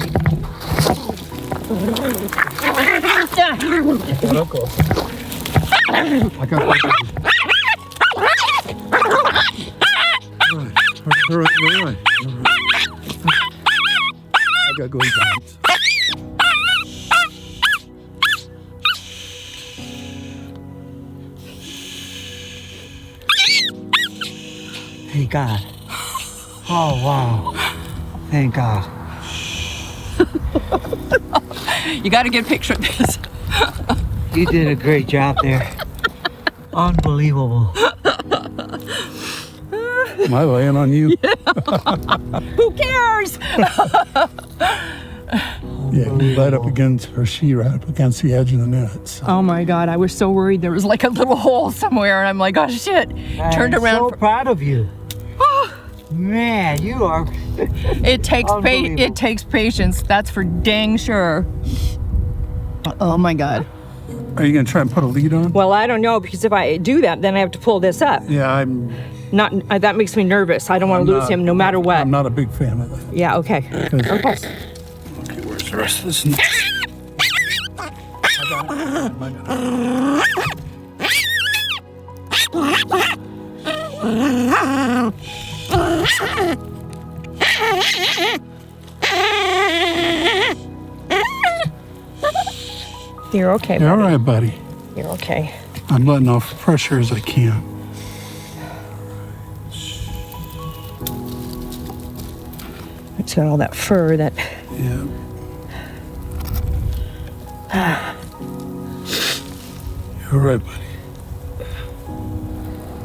[SPEAKER 7] Loco. I got right. I got going down.
[SPEAKER 3] Thank God. Oh, wow. Thank God.
[SPEAKER 2] You got to get a picture of this.
[SPEAKER 3] You did a great job there. Unbelievable.
[SPEAKER 7] Am I laying on you?
[SPEAKER 2] Who cares?
[SPEAKER 7] Yeah, right up against, or she right up against the edge of the net. So.
[SPEAKER 2] Oh my God, I was so worried there was like a little hole somewhere, and I'm like, oh shit. Turned around.
[SPEAKER 3] I'm so proud of you. Man, you are.
[SPEAKER 2] It takes patience. That's for dang sure. Oh my God.
[SPEAKER 7] Are you gonna try and put a lead on?
[SPEAKER 2] Well, I don't know, because if I do that, then I have to pull this up.
[SPEAKER 7] Yeah, I'm
[SPEAKER 2] not. That makes me nervous. I don't want to lose him no matter what.
[SPEAKER 7] I'm not a big fan of that.
[SPEAKER 2] Yeah. Okay. Okay.
[SPEAKER 7] Okay, where's the rest of this? I got it.
[SPEAKER 2] You're okay, buddy.
[SPEAKER 7] You're all right, buddy.
[SPEAKER 2] You're okay.
[SPEAKER 7] I'm letting off pressure as I can.
[SPEAKER 2] It's got all that fur that.
[SPEAKER 7] Yeah. You're all right, buddy.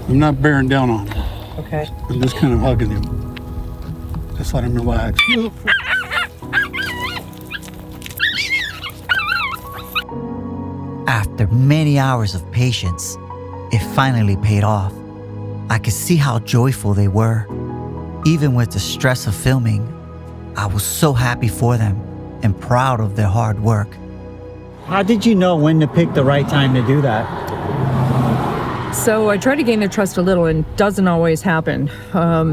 [SPEAKER 7] I'm not bearing down on him.
[SPEAKER 2] Okay.
[SPEAKER 7] I'm just kind of hugging him. Just let him relax.
[SPEAKER 1] After many hours of patience, it finally paid off. I could see how joyful they were. Even with the stress of filming, I was so happy for them and proud of their hard work.
[SPEAKER 3] How did you know when to pick the right time to do that?
[SPEAKER 2] So I try to gain their trust a little, and doesn't always happen.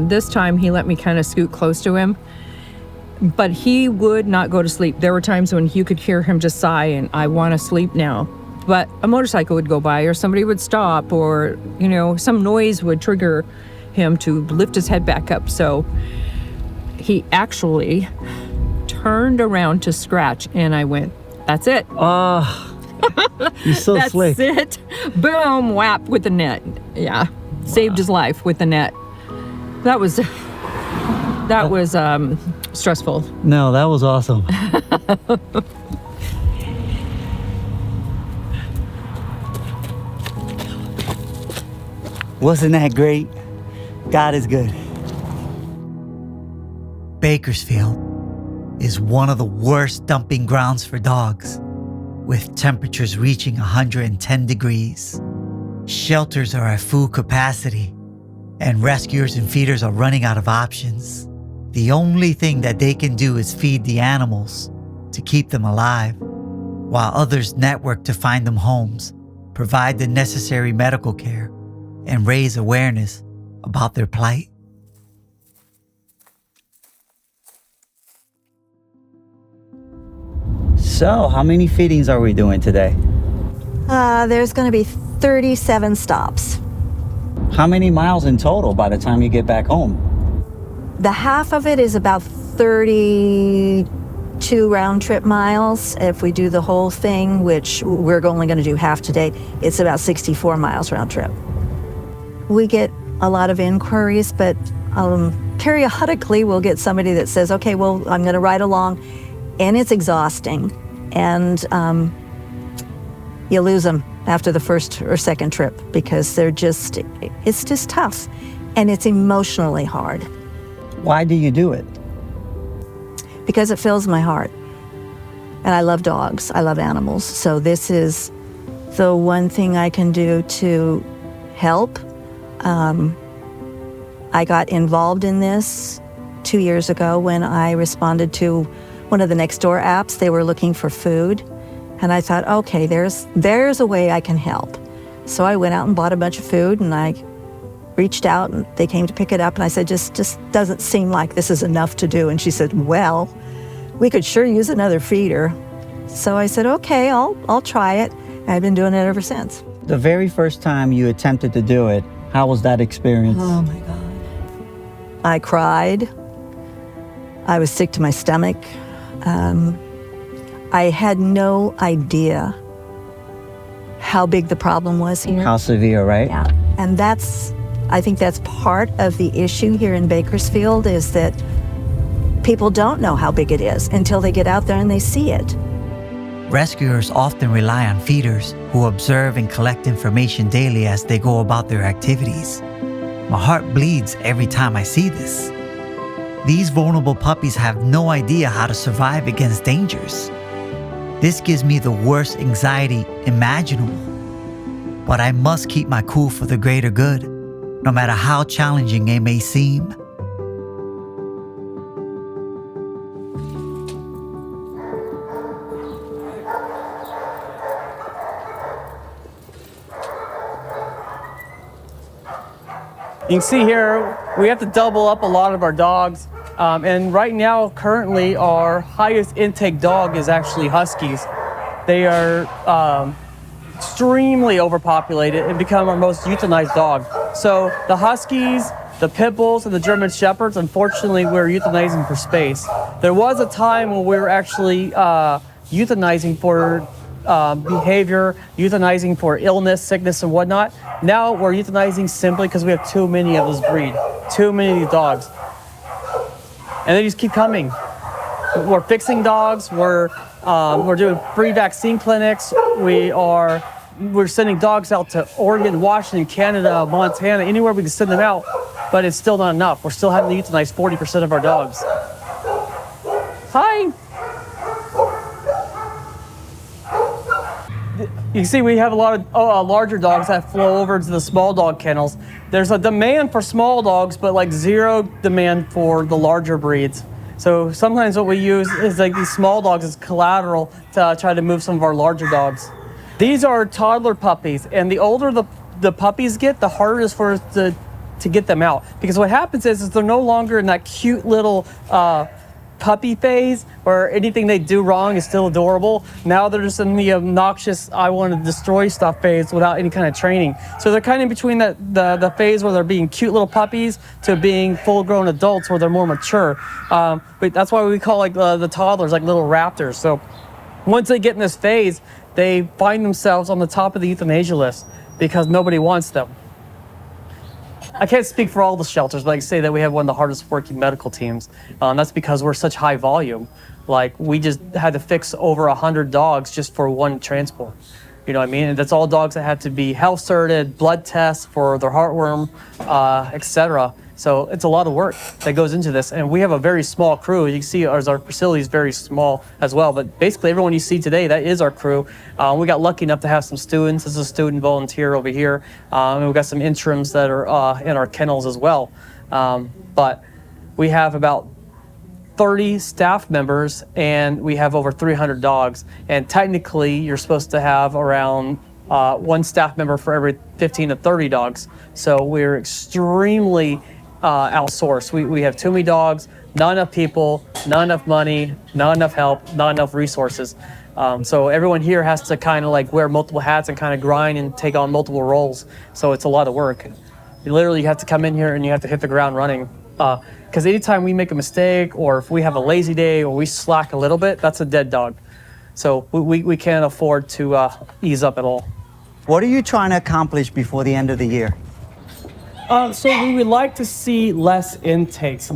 [SPEAKER 2] This time he let me kind of scoot close to him, but he would not go to sleep. There were times when you could hear him just sigh and I want to sleep now. But a motorcycle would go by or somebody would stop or, some noise would trigger him to lift his head back up. So he actually turned around to scratch and I went, that's it.
[SPEAKER 3] You're so
[SPEAKER 2] That's
[SPEAKER 3] slick.
[SPEAKER 2] it. Boom, whap with the net. Yeah. Saved his life with the net. That was stressful.
[SPEAKER 3] No, that was awesome. Wasn't that great? God is good.
[SPEAKER 1] Bakersfield is one of the worst dumping grounds for dogs, with temperatures reaching 110 degrees. Shelters are at full capacity, and rescuers and feeders are running out of options. The only thing that they can do is feed the animals to keep them alive, while others network to find them homes, provide the necessary medical care, and raise awareness about their plight.
[SPEAKER 3] So, how many feedings are we doing today?
[SPEAKER 9] There's going to be 37 stops.
[SPEAKER 3] How many miles in total by the time you get back home?
[SPEAKER 9] The half of it is about 32 round trip miles. If we do the whole thing, which we're only going to do half today, it's about 64 miles round trip. We get a lot of inquiries, but periodically we'll get somebody that says, okay, well, I'm going to ride along, and it's exhausting. And you lose them after the first or second trip because it's just tough, and it's emotionally hard.
[SPEAKER 3] Why do you do it?
[SPEAKER 9] Because it fills my heart. And I love dogs, I love animals. So this is the one thing I can do to help. I got involved in this 2 years ago when I responded to one of the next door apps. They were looking for food. And I thought, okay, there's a way I can help. So I went out and bought a bunch of food, and I reached out and they came to pick it up, and I said, just doesn't seem like this is enough to do. And she said, well, we could sure use another feeder. So I said, okay, I'll try it. And I've been doing it ever since.
[SPEAKER 3] The very first time you attempted to do it, how was that experience?
[SPEAKER 9] Oh my God. I cried. I was sick to my stomach. I had no idea how big the problem was here.
[SPEAKER 3] How severe, right?
[SPEAKER 9] Yeah. And I think that's part of the issue here in Bakersfield, is that people don't know how big it is until they get out there and they see it.
[SPEAKER 1] Rescuers often rely on feeders who observe and collect information daily as they go about their activities. My heart bleeds every time I see this. These vulnerable puppies have no idea how to survive against dangers. This gives me the worst anxiety imaginable. But I must keep my cool for the greater good, no matter how challenging it may seem.
[SPEAKER 10] You can see here, we have to double up a lot of our dogs. And right now, currently, our highest intake dog is actually Huskies. They are extremely overpopulated and become our most euthanized dog. So the Huskies, the Pit Bulls, and the German Shepherds, unfortunately, we're euthanizing for space. There was a time when we were actually euthanizing for behavior, euthanizing for illness, sickness, and whatnot. Now we're euthanizing simply because we have too many of this breed, too many of these dogs. And they just keep coming. We're fixing dogs, we're doing free vaccine clinics, we're sending dogs out to Oregon, Washington, Canada, Montana, anywhere we can send them out. but it's still not enough. We're still having to euthanize 40% of our dogs. Hi. You can see we have a lot of larger dogs that flow over to the small dog kennels. There's a demand for small dogs, but like zero demand for the larger breeds. So sometimes what we use is like these small dogs as collateral to try to move some of our larger dogs. These are toddler puppies, and the older the puppies get, the harder it is for us to get them out. Because what happens is they're no longer in that cute little puppy phase where anything they do wrong is still adorable. Now they're just in the obnoxious, I want to destroy stuff phase without any kind of training. So they're kind of in between the phase where they're being cute little puppies to being full-grown adults where they're more mature. But that's why we call like the toddlers like little raptors. So once they get in this phase, they find themselves on the top of the euthanasia list because nobody wants them. I can't speak for all the shelters, but I can say that we have one of the hardest working medical teams. That's because we're such high volume. Like, we just had to fix over 100 dogs just for one transport. You know what I mean? And that's all dogs that had to be health certed, blood tests for their heartworm, etc. So it's a lot of work that goes into this. And we have a very small crew. You can see our facility is very small as well. But basically everyone you see today, that is our crew. We got lucky enough to have some students. This is a student volunteer over here. And we've got some interims that are in our kennels as well. But we have about 30 staff members and we have over 300 dogs. And technically you're supposed to have around one staff member for every 15 to 30 dogs. So we're extremely outsourced. We have too many dogs, not enough people, not enough money, not enough help, not enough resources. So everyone here has to kind of like wear multiple hats and kind of grind and take on multiple roles. So it's a lot of work. You literally have to come in here and you have to hit the ground running. Because anytime we make a mistake or if we have a lazy day or we slack a little bit, that's a dead dog. So we can't afford to ease up at all.
[SPEAKER 3] What are you trying to accomplish before the end of the year?
[SPEAKER 10] So we would like to see less intakes.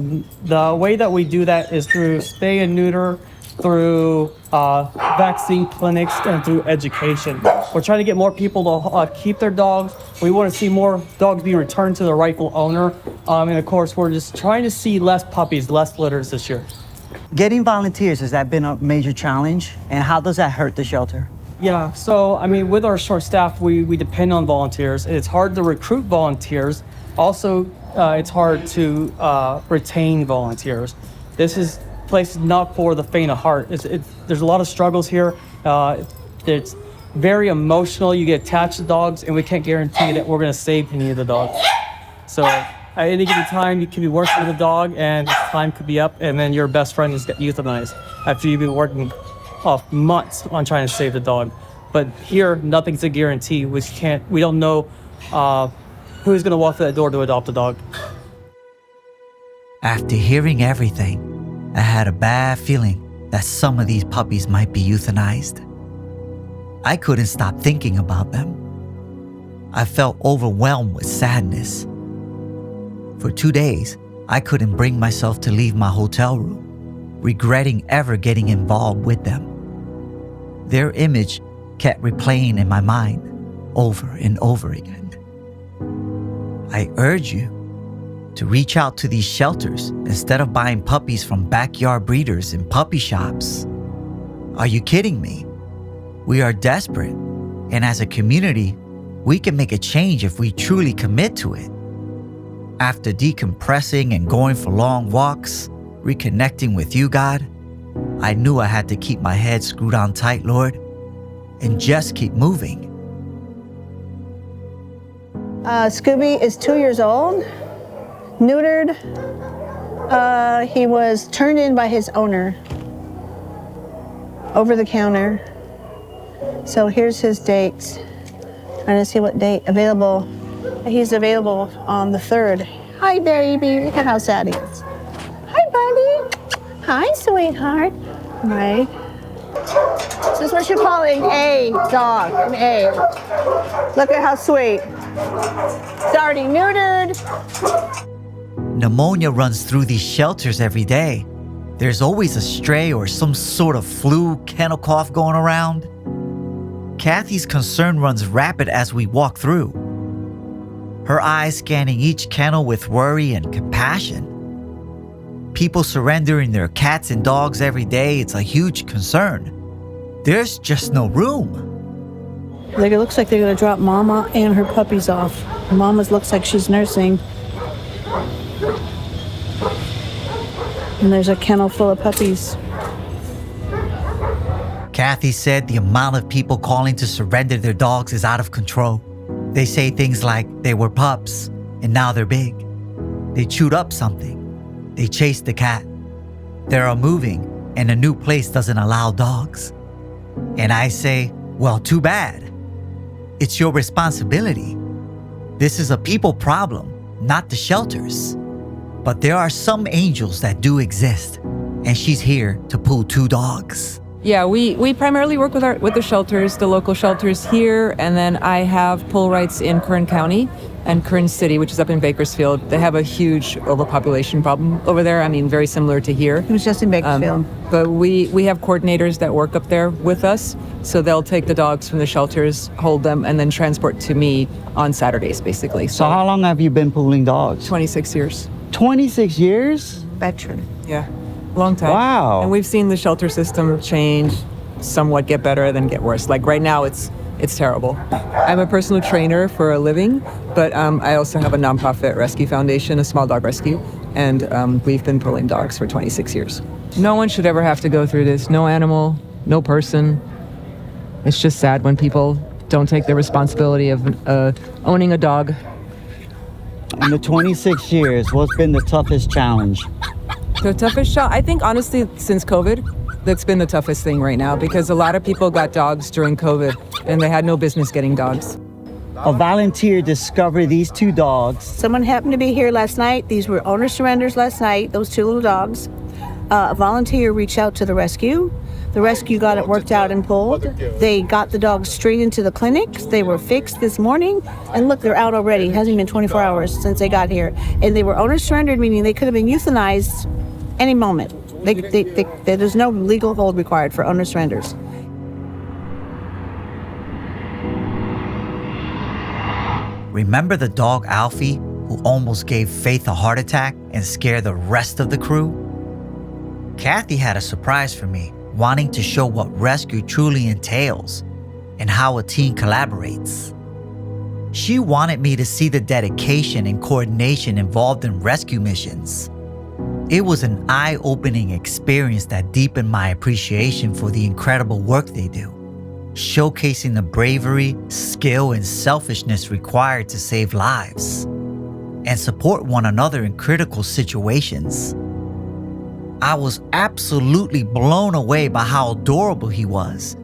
[SPEAKER 10] The way that we do that is through spay and neuter, through vaccine clinics, and through education. We're trying to get more people to keep their dogs. We want to see more dogs being returned to their rightful owner. And of course, we're just trying to see less puppies, less litters this year.
[SPEAKER 3] Getting volunteers, has that been a major challenge? And how does that hurt the shelter?
[SPEAKER 10] Yeah, so I mean, with our short staff, we depend on volunteers. It's hard to recruit volunteers. Also, it's hard to retain volunteers. This place is not for the faint of heart. There's a lot of struggles here. It's very emotional. You get attached to dogs, and we can't guarantee that we're going to save any of the dogs. So at any given time, you can be working with a dog, and time could be up, and then your best friend is euthanized after you've been working months on trying to save the dog. But here, nothing's a guarantee. We don't know who's going to walk through that door to adopt a dog.
[SPEAKER 1] After hearing everything, I had a bad feeling that some of these puppies might be euthanized. I couldn't stop thinking about them. I felt overwhelmed with sadness. For 2 days, I couldn't bring myself to leave my hotel room, regretting ever getting involved with them. Their image kept replaying in my mind over and over again. I urge you to reach out to these shelters instead of buying puppies from backyard breeders and puppy shops. Are you kidding me? We are desperate, and as a community, we can make a change if we truly commit to it. After decompressing and going for long walks, reconnecting with you, God, I knew I had to keep my head screwed on tight, Lord, and just keep moving.
[SPEAKER 6] Scooby is 2 years old, neutered. He was turned in by his owner, over the counter. So here's his dates. Trying to see what date available. He's available on the 3rd. Hi, baby. Look at how sad he is. Hi, buddy. Hi, sweetheart. Right. This is what you're calling a dog, an A. Look at how sweet. It's already neutered.
[SPEAKER 1] Pneumonia runs through these shelters every day. There's always a stray or some sort of flu, kennel cough going around. Cathy's concern runs rapid as we walk through. her eyes scanning each kennel with worry and compassion. People surrendering their cats and dogs every day, it's a huge concern. There's just no room.
[SPEAKER 6] Like it looks like they're gonna drop Mama and her puppies off. Mama's looks like she's nursing. And there's a kennel full of puppies.
[SPEAKER 1] Cathi said the amount of people calling to surrender their dogs is out of control. They say things like they were pups and now they're big. They chewed up something. They chased the cat. They're moving and a new place doesn't allow dogs. And I say, well, too bad. It's your responsibility. This is a people problem, not the shelters. But there are some angels that do exist, and she's here to pull 2 dogs.
[SPEAKER 2] Yeah, we primarily work with the shelters, the local shelters here, and then I have pull rights in Kern County and Kern City, which is up in Bakersfield. They have a huge overpopulation problem over there. I mean, very similar to here.
[SPEAKER 6] It was just in Bakersfield.
[SPEAKER 2] But we have coordinators that work up there with us, so they'll take the dogs from the shelters, hold them, and then transport to me on Saturdays, basically.
[SPEAKER 3] So how long have you been pulling dogs?
[SPEAKER 2] 26 years.
[SPEAKER 3] 26 years?
[SPEAKER 6] Veteran.
[SPEAKER 2] Yeah, long time.
[SPEAKER 3] Wow.
[SPEAKER 2] And we've seen the shelter system change, somewhat get better, then get worse. Like right now, it's terrible. I'm a personal trainer for a living, but I also have a nonprofit rescue foundation, a small dog rescue, and we've been pulling dogs for 26 years. No one should ever have to go through this. No animal, no person. It's just sad when people don't take the responsibility of owning a dog.
[SPEAKER 3] In the 26 years, what's been the toughest challenge?
[SPEAKER 2] The toughest challenge, I think honestly, since COVID, that's been the toughest thing right now because a lot of people got dogs during COVID and they had no business getting dogs.
[SPEAKER 3] A volunteer discovered these 2 dogs.
[SPEAKER 6] Someone happened to be here last night. These were owner surrenders last night, those 2 little dogs. A volunteer reached out to the rescue. The rescue got it worked out and pulled. They got the dogs straight into the clinic. They were fixed this morning. And look, they're out already. It hasn't been 24 hours since they got here. And they were owner surrendered, meaning they could have been euthanized any moment. There's no legal hold required for owner surrenders.
[SPEAKER 1] Remember the dog Alfie who almost gave Faith a heart attack and scared the rest of the crew? Cathi had a surprise for me, wanting to show what rescue truly entails and how a team collaborates. She wanted me to see the dedication and coordination involved in rescue missions. It was an eye-opening experience that deepened my appreciation for the incredible work they do, showcasing the bravery, skill, and selfishness required to save lives and support one another in critical situations. I was absolutely blown away by how adorable he was.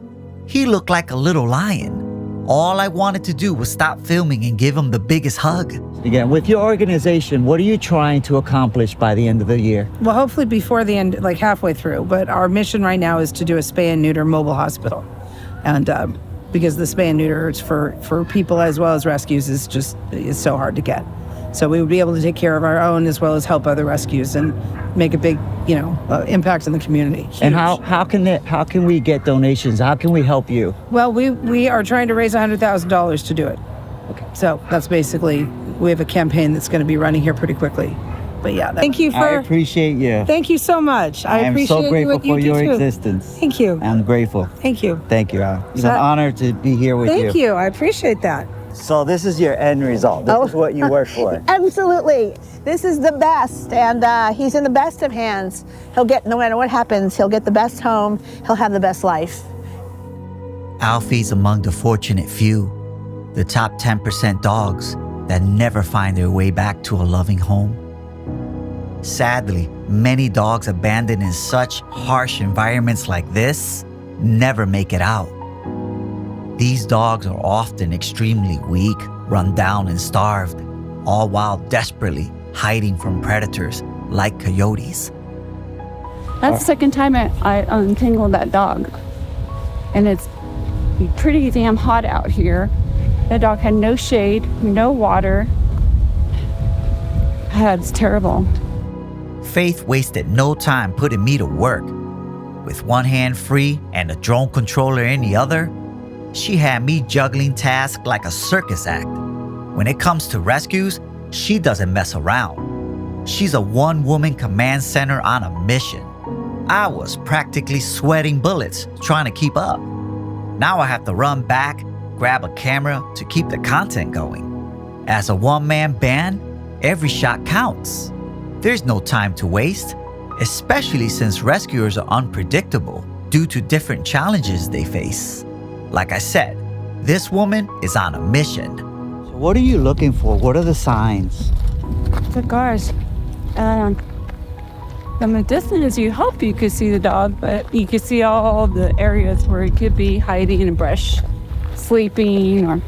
[SPEAKER 1] He looked like a little lion. All I wanted to do was stop filming and give him the biggest hug.
[SPEAKER 3] Again, with your organization, what are you trying to accomplish by the end of the year?
[SPEAKER 11] Well, hopefully before the end, like halfway through. But our mission right now is to do a spay and neuter mobile hospital. And because the spay and neuter is for people as well as rescues is so hard to get. So we would be able to take care of our own as well as help other rescues and make a big, impact in the community. Huge.
[SPEAKER 3] And how can we get donations? How can we help you?
[SPEAKER 11] Well, we are trying to raise $100,000 to do it. Okay. So that's basically, we have a campaign that's going to be running here pretty quickly. But yeah, thank you
[SPEAKER 3] I appreciate you.
[SPEAKER 11] Thank you so much. I
[SPEAKER 3] am
[SPEAKER 11] appreciate
[SPEAKER 3] so grateful for your
[SPEAKER 11] too.
[SPEAKER 3] existence.
[SPEAKER 11] Thank you.
[SPEAKER 3] I'm grateful.
[SPEAKER 11] Thank you.
[SPEAKER 3] Thank you. It's an honor to be here with you.
[SPEAKER 11] Thank you. I appreciate that.
[SPEAKER 3] So this is your end result. This is what you work for.
[SPEAKER 6] Absolutely. This is the best, and he's in the best of hands. He'll get, no matter what happens, he'll get the best home. He'll have the best life.
[SPEAKER 1] Alfie's among the fortunate few, the top 10% dogs that never find their way back to a loving home. Sadly, many dogs abandoned in such harsh environments like this never make it out. These dogs are often extremely weak, run down and starved, all while desperately hiding from predators like coyotes.
[SPEAKER 4] That's the second time I untangled that dog. And it's pretty damn hot out here. The dog had no shade, no water. It's terrible.
[SPEAKER 1] Faith wasted no time putting me to work. With one hand free and a drone controller in the other, she had me juggling tasks like a circus act. When it comes to rescues, she doesn't mess around. She's a one-woman command center on a mission. I was practically sweating bullets trying to keep up. Now I have to run back, grab a camera to keep the content going. As a one-man band, every shot counts. There's no time to waste, especially since rescuers are unpredictable due to different challenges they face. Like I said, this woman is on a mission.
[SPEAKER 3] So what are you looking for? What are the signs?
[SPEAKER 4] The guards. From a distance, you hope you could see the dog, but you could see all the areas where it could be hiding in a brush, sleeping, or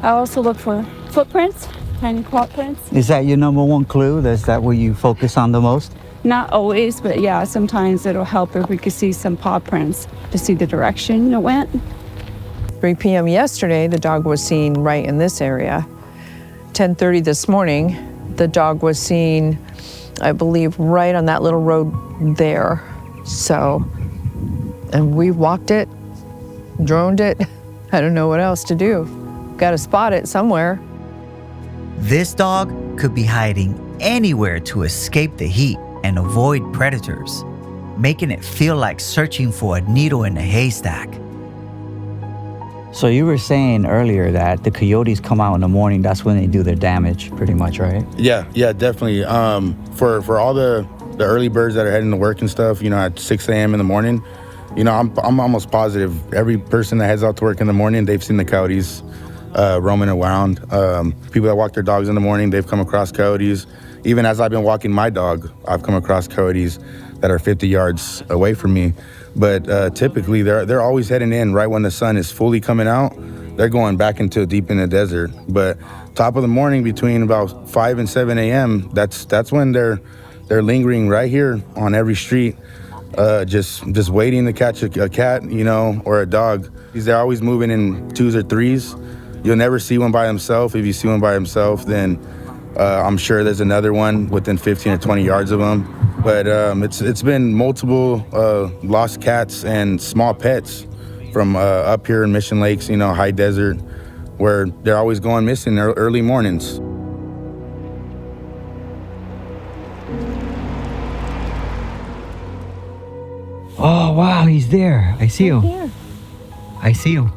[SPEAKER 4] I also look for footprints, tiny paw prints.
[SPEAKER 3] Is that your number one clue? Is that where you focus on the most?
[SPEAKER 4] Not always, but yeah, sometimes it'll help if we could see some paw prints to see the direction it went.
[SPEAKER 2] 3 p.m. yesterday, the dog was seen right in this area. 10:30 this morning, the dog was seen, I believe, right on that little road there. So, and we walked it, droned it. I don't know what else to do. Got to spot it somewhere.
[SPEAKER 1] This dog could be hiding anywhere to escape the heat and avoid predators, making it feel like searching for a needle in a haystack.
[SPEAKER 3] So you were saying earlier that the coyotes come out in the morning, that's when they do their damage, pretty much, right?
[SPEAKER 12] Yeah, definitely. For all the early birds that are heading to work and stuff, at 6 a.m. in the morning, I'm almost positive every person that heads out to work in the morning, they've seen the coyotes roaming around. People that walk their dogs in the morning, they've come across coyotes. Even as I've been walking my dog, I've come across coyotes that are 50 yards away from me. But typically, they're always heading in right when the sun is fully coming out. They're going back into deep in the desert. But top of the morning, between about 5 and 7 a.m., that's when they're lingering right here on every street, just waiting to catch a cat, or a dog. They're always moving in 2s or 3s. You'll never see one by himself. If you see one by himself, then I'm sure there's another one within 15 or 20 yards of them. But it's been multiple lost cats and small pets from up here in Mission Lakes, high desert, where they're always going missing early mornings.
[SPEAKER 3] Oh, wow, he's there. I see him.
[SPEAKER 4] Here.
[SPEAKER 3] I see him.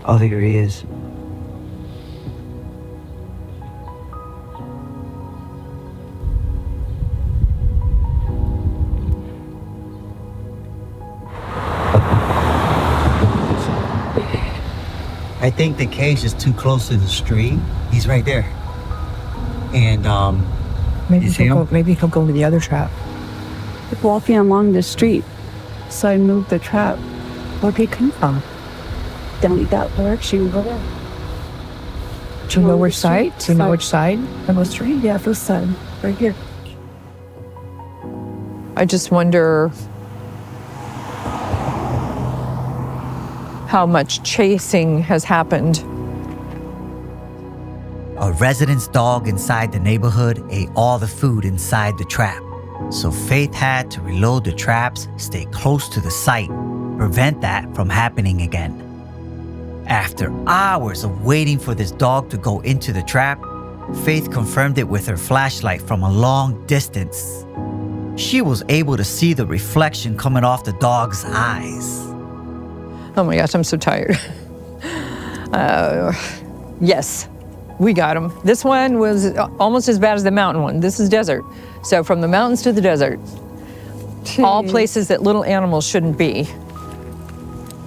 [SPEAKER 3] Oh, there he is. I think the cage is too close to the street. He's right there. And
[SPEAKER 2] Maybe he'll go to the other trap.
[SPEAKER 4] Walking along the street, so I moved the trap.
[SPEAKER 2] Where'd he come from?
[SPEAKER 4] Down that direction over there.
[SPEAKER 2] Do you know which side? Do you know which side of the street?
[SPEAKER 4] Yeah, this side, right here.
[SPEAKER 2] I just wonder how much chasing has happened.
[SPEAKER 1] A resident's dog inside the neighborhood ate all the food inside the trap, so Faith had to reload the traps, stay close to the site, prevent that from happening again. After hours of waiting for this dog to go into the trap, Faith confirmed it with her flashlight from a long distance. She was able to see the reflection coming off the dog's eyes.
[SPEAKER 2] Oh my gosh, I'm so tired. Yes, we got him. This one was almost as bad as the mountain one. This is desert. So from the mountains to the desert, all places that little animals shouldn't be.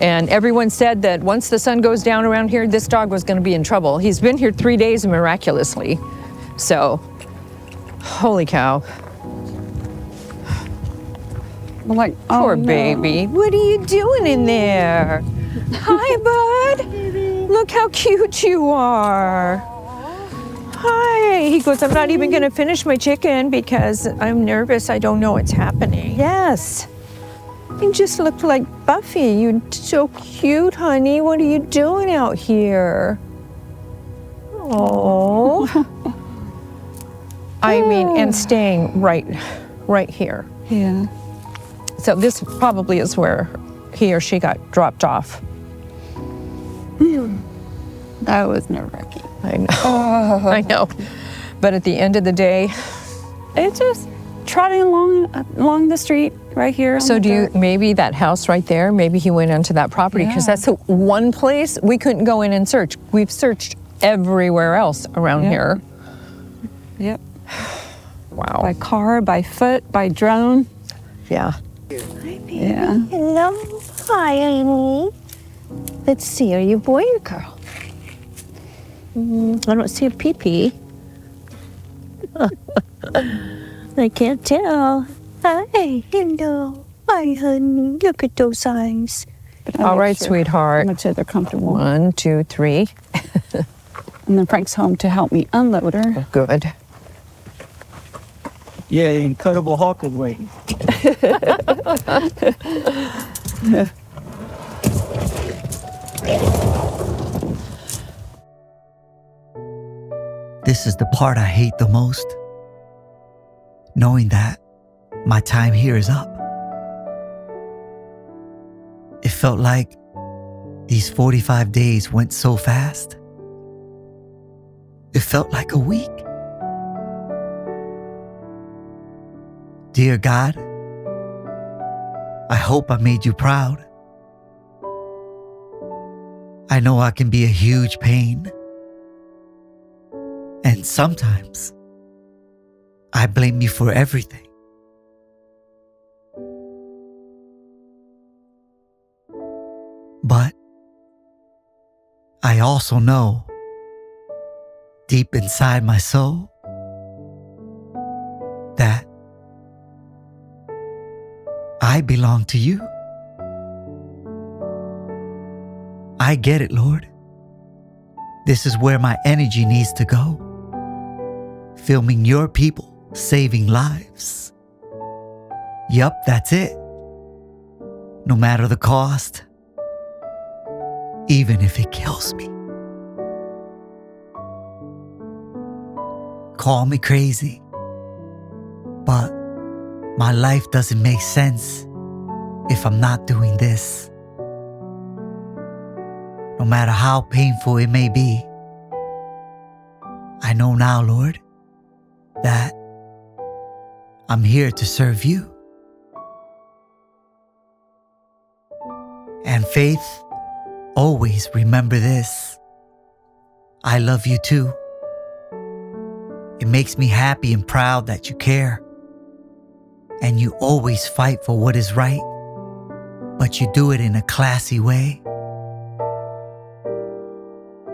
[SPEAKER 2] And everyone said that once the sun goes down around here, this dog was going to be in trouble. He's been here 3 days miraculously. So, holy cow.
[SPEAKER 4] I'm like,
[SPEAKER 2] Poor baby. What are you doing in there? Hi, bud. Look how cute you are. Hi. He goes, I'm not even going to finish my chicken because I'm nervous. I don't know what's happening. Yes. You just look like Buffy. You're so cute, honey. What are you doing out here? Oh. I mean, and staying right here.
[SPEAKER 4] Yeah.
[SPEAKER 2] So this probably is where he or she got dropped off.
[SPEAKER 4] That was nerve-wracking.
[SPEAKER 2] I know. I know. But at the end of the day,
[SPEAKER 4] It's just trotting along the street right here.
[SPEAKER 2] so do you, maybe that house right there, maybe he went onto that property, because that's the one place we couldn't go in and search. We've searched everywhere else around here.
[SPEAKER 4] Yep.
[SPEAKER 2] Wow.
[SPEAKER 4] By car, by foot, by drone.
[SPEAKER 2] Yeah.
[SPEAKER 4] Yeah.
[SPEAKER 6] Hello. Hi, Amy. Let's see, are you a boy or girl? I don't see a pee-pee. I can't tell. Hi, hello. Hi, honey. Look at those eyes.
[SPEAKER 2] All right, sweetheart.
[SPEAKER 4] Make sure they're comfortable.
[SPEAKER 2] 1, 2, 3.
[SPEAKER 4] And then Frank's home to help me unload her.
[SPEAKER 2] Good.
[SPEAKER 3] Yeah, the Incredible Hulk is waiting.
[SPEAKER 1] This is the part I hate the most. Knowing that my time here is up. It felt like these 45 days went so fast. It felt like a week. Dear God, I hope I made you proud. I know I can be a huge pain. And sometimes I blame you for everything. But I also know, deep inside my soul, that I belong to you. I get it, Lord. This is where my energy needs to go. Filming your people, saving lives. Yup, that's it. No matter the cost, even if it kills me. Call me crazy, but my life doesn't make sense if I'm not doing this. No matter how painful it may be, I know now, Lord, that I'm here to serve you. And Faith, always remember this. I love you too. It makes me happy and proud that you care. And you always fight for what is right, but you do it in a classy way.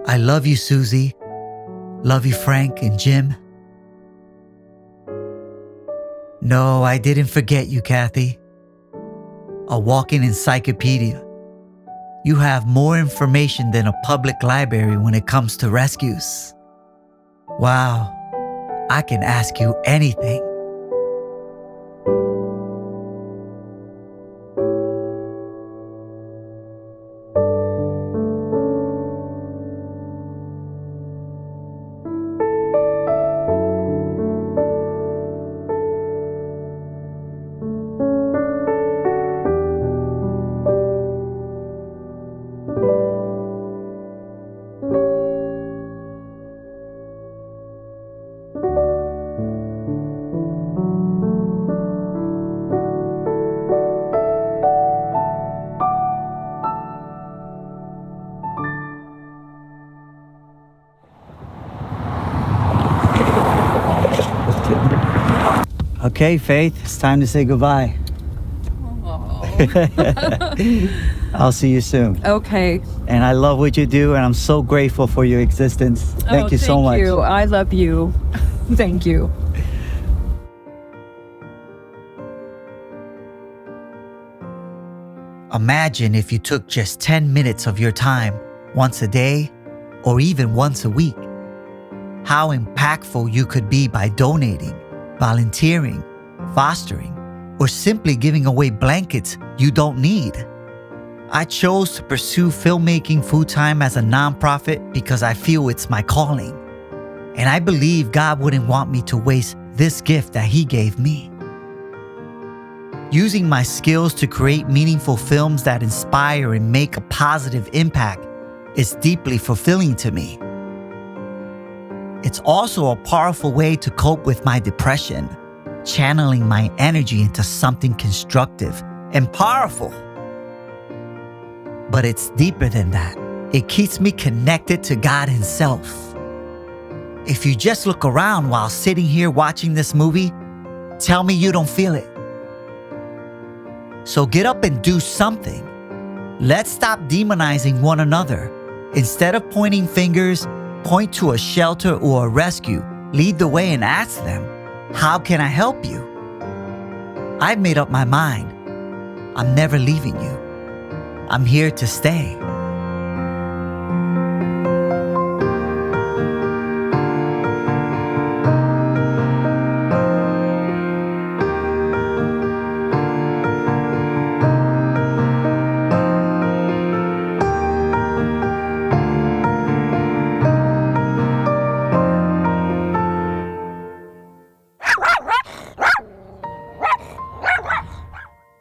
[SPEAKER 1] I love you, Susie. Love you, Frank and Jim. No, I didn't forget you, Cathi. A walking encyclopedia. You have more information than a public library when it comes to rescues. Wow, I can ask you anything.
[SPEAKER 3] Okay, Faith, it's time to say goodbye. I'll see you soon.
[SPEAKER 2] Okay.
[SPEAKER 3] And I love what you do, and I'm so grateful for your existence. Thank you so much.
[SPEAKER 2] Thank you. I love you. Thank you.
[SPEAKER 1] Imagine if you took just 10 minutes of your time once a day or even once a week. How impactful you could be by donating, volunteering, fostering, or simply giving away blankets you don't need. I chose to pursue filmmaking full-time as a nonprofit because I feel it's my calling. And I believe God wouldn't want me to waste this gift that He gave me. Using my skills to create meaningful films that inspire and make a positive impact is deeply fulfilling to me. It's also a powerful way to cope with my depression, channeling my energy into something constructive and powerful. But it's deeper than that. It keeps me connected to God Himself. If you just look around while sitting here watching this movie, tell me you don't feel it. So get up and do something. Let's stop demonizing one another. Instead of pointing fingers, point to a shelter or a rescue. Lead the way and ask them, how can I help you? I've made up my mind. I'm never leaving you. I'm here to stay.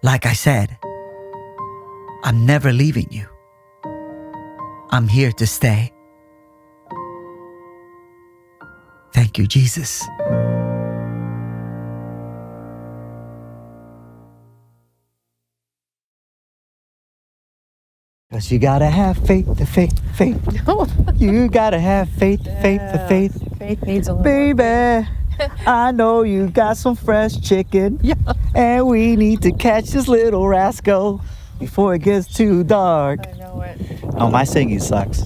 [SPEAKER 1] Like I said, I'm never leaving you. I'm here to stay. Thank you, Jesus. Cause you gotta have faith. You gotta have faith.
[SPEAKER 2] Faith needs a little
[SPEAKER 1] Baby, I know you got some fresh chicken.
[SPEAKER 2] Yeah.
[SPEAKER 1] And we need to catch this little rascal before it gets too dark.
[SPEAKER 2] I know it.
[SPEAKER 1] Oh, my singing sucks.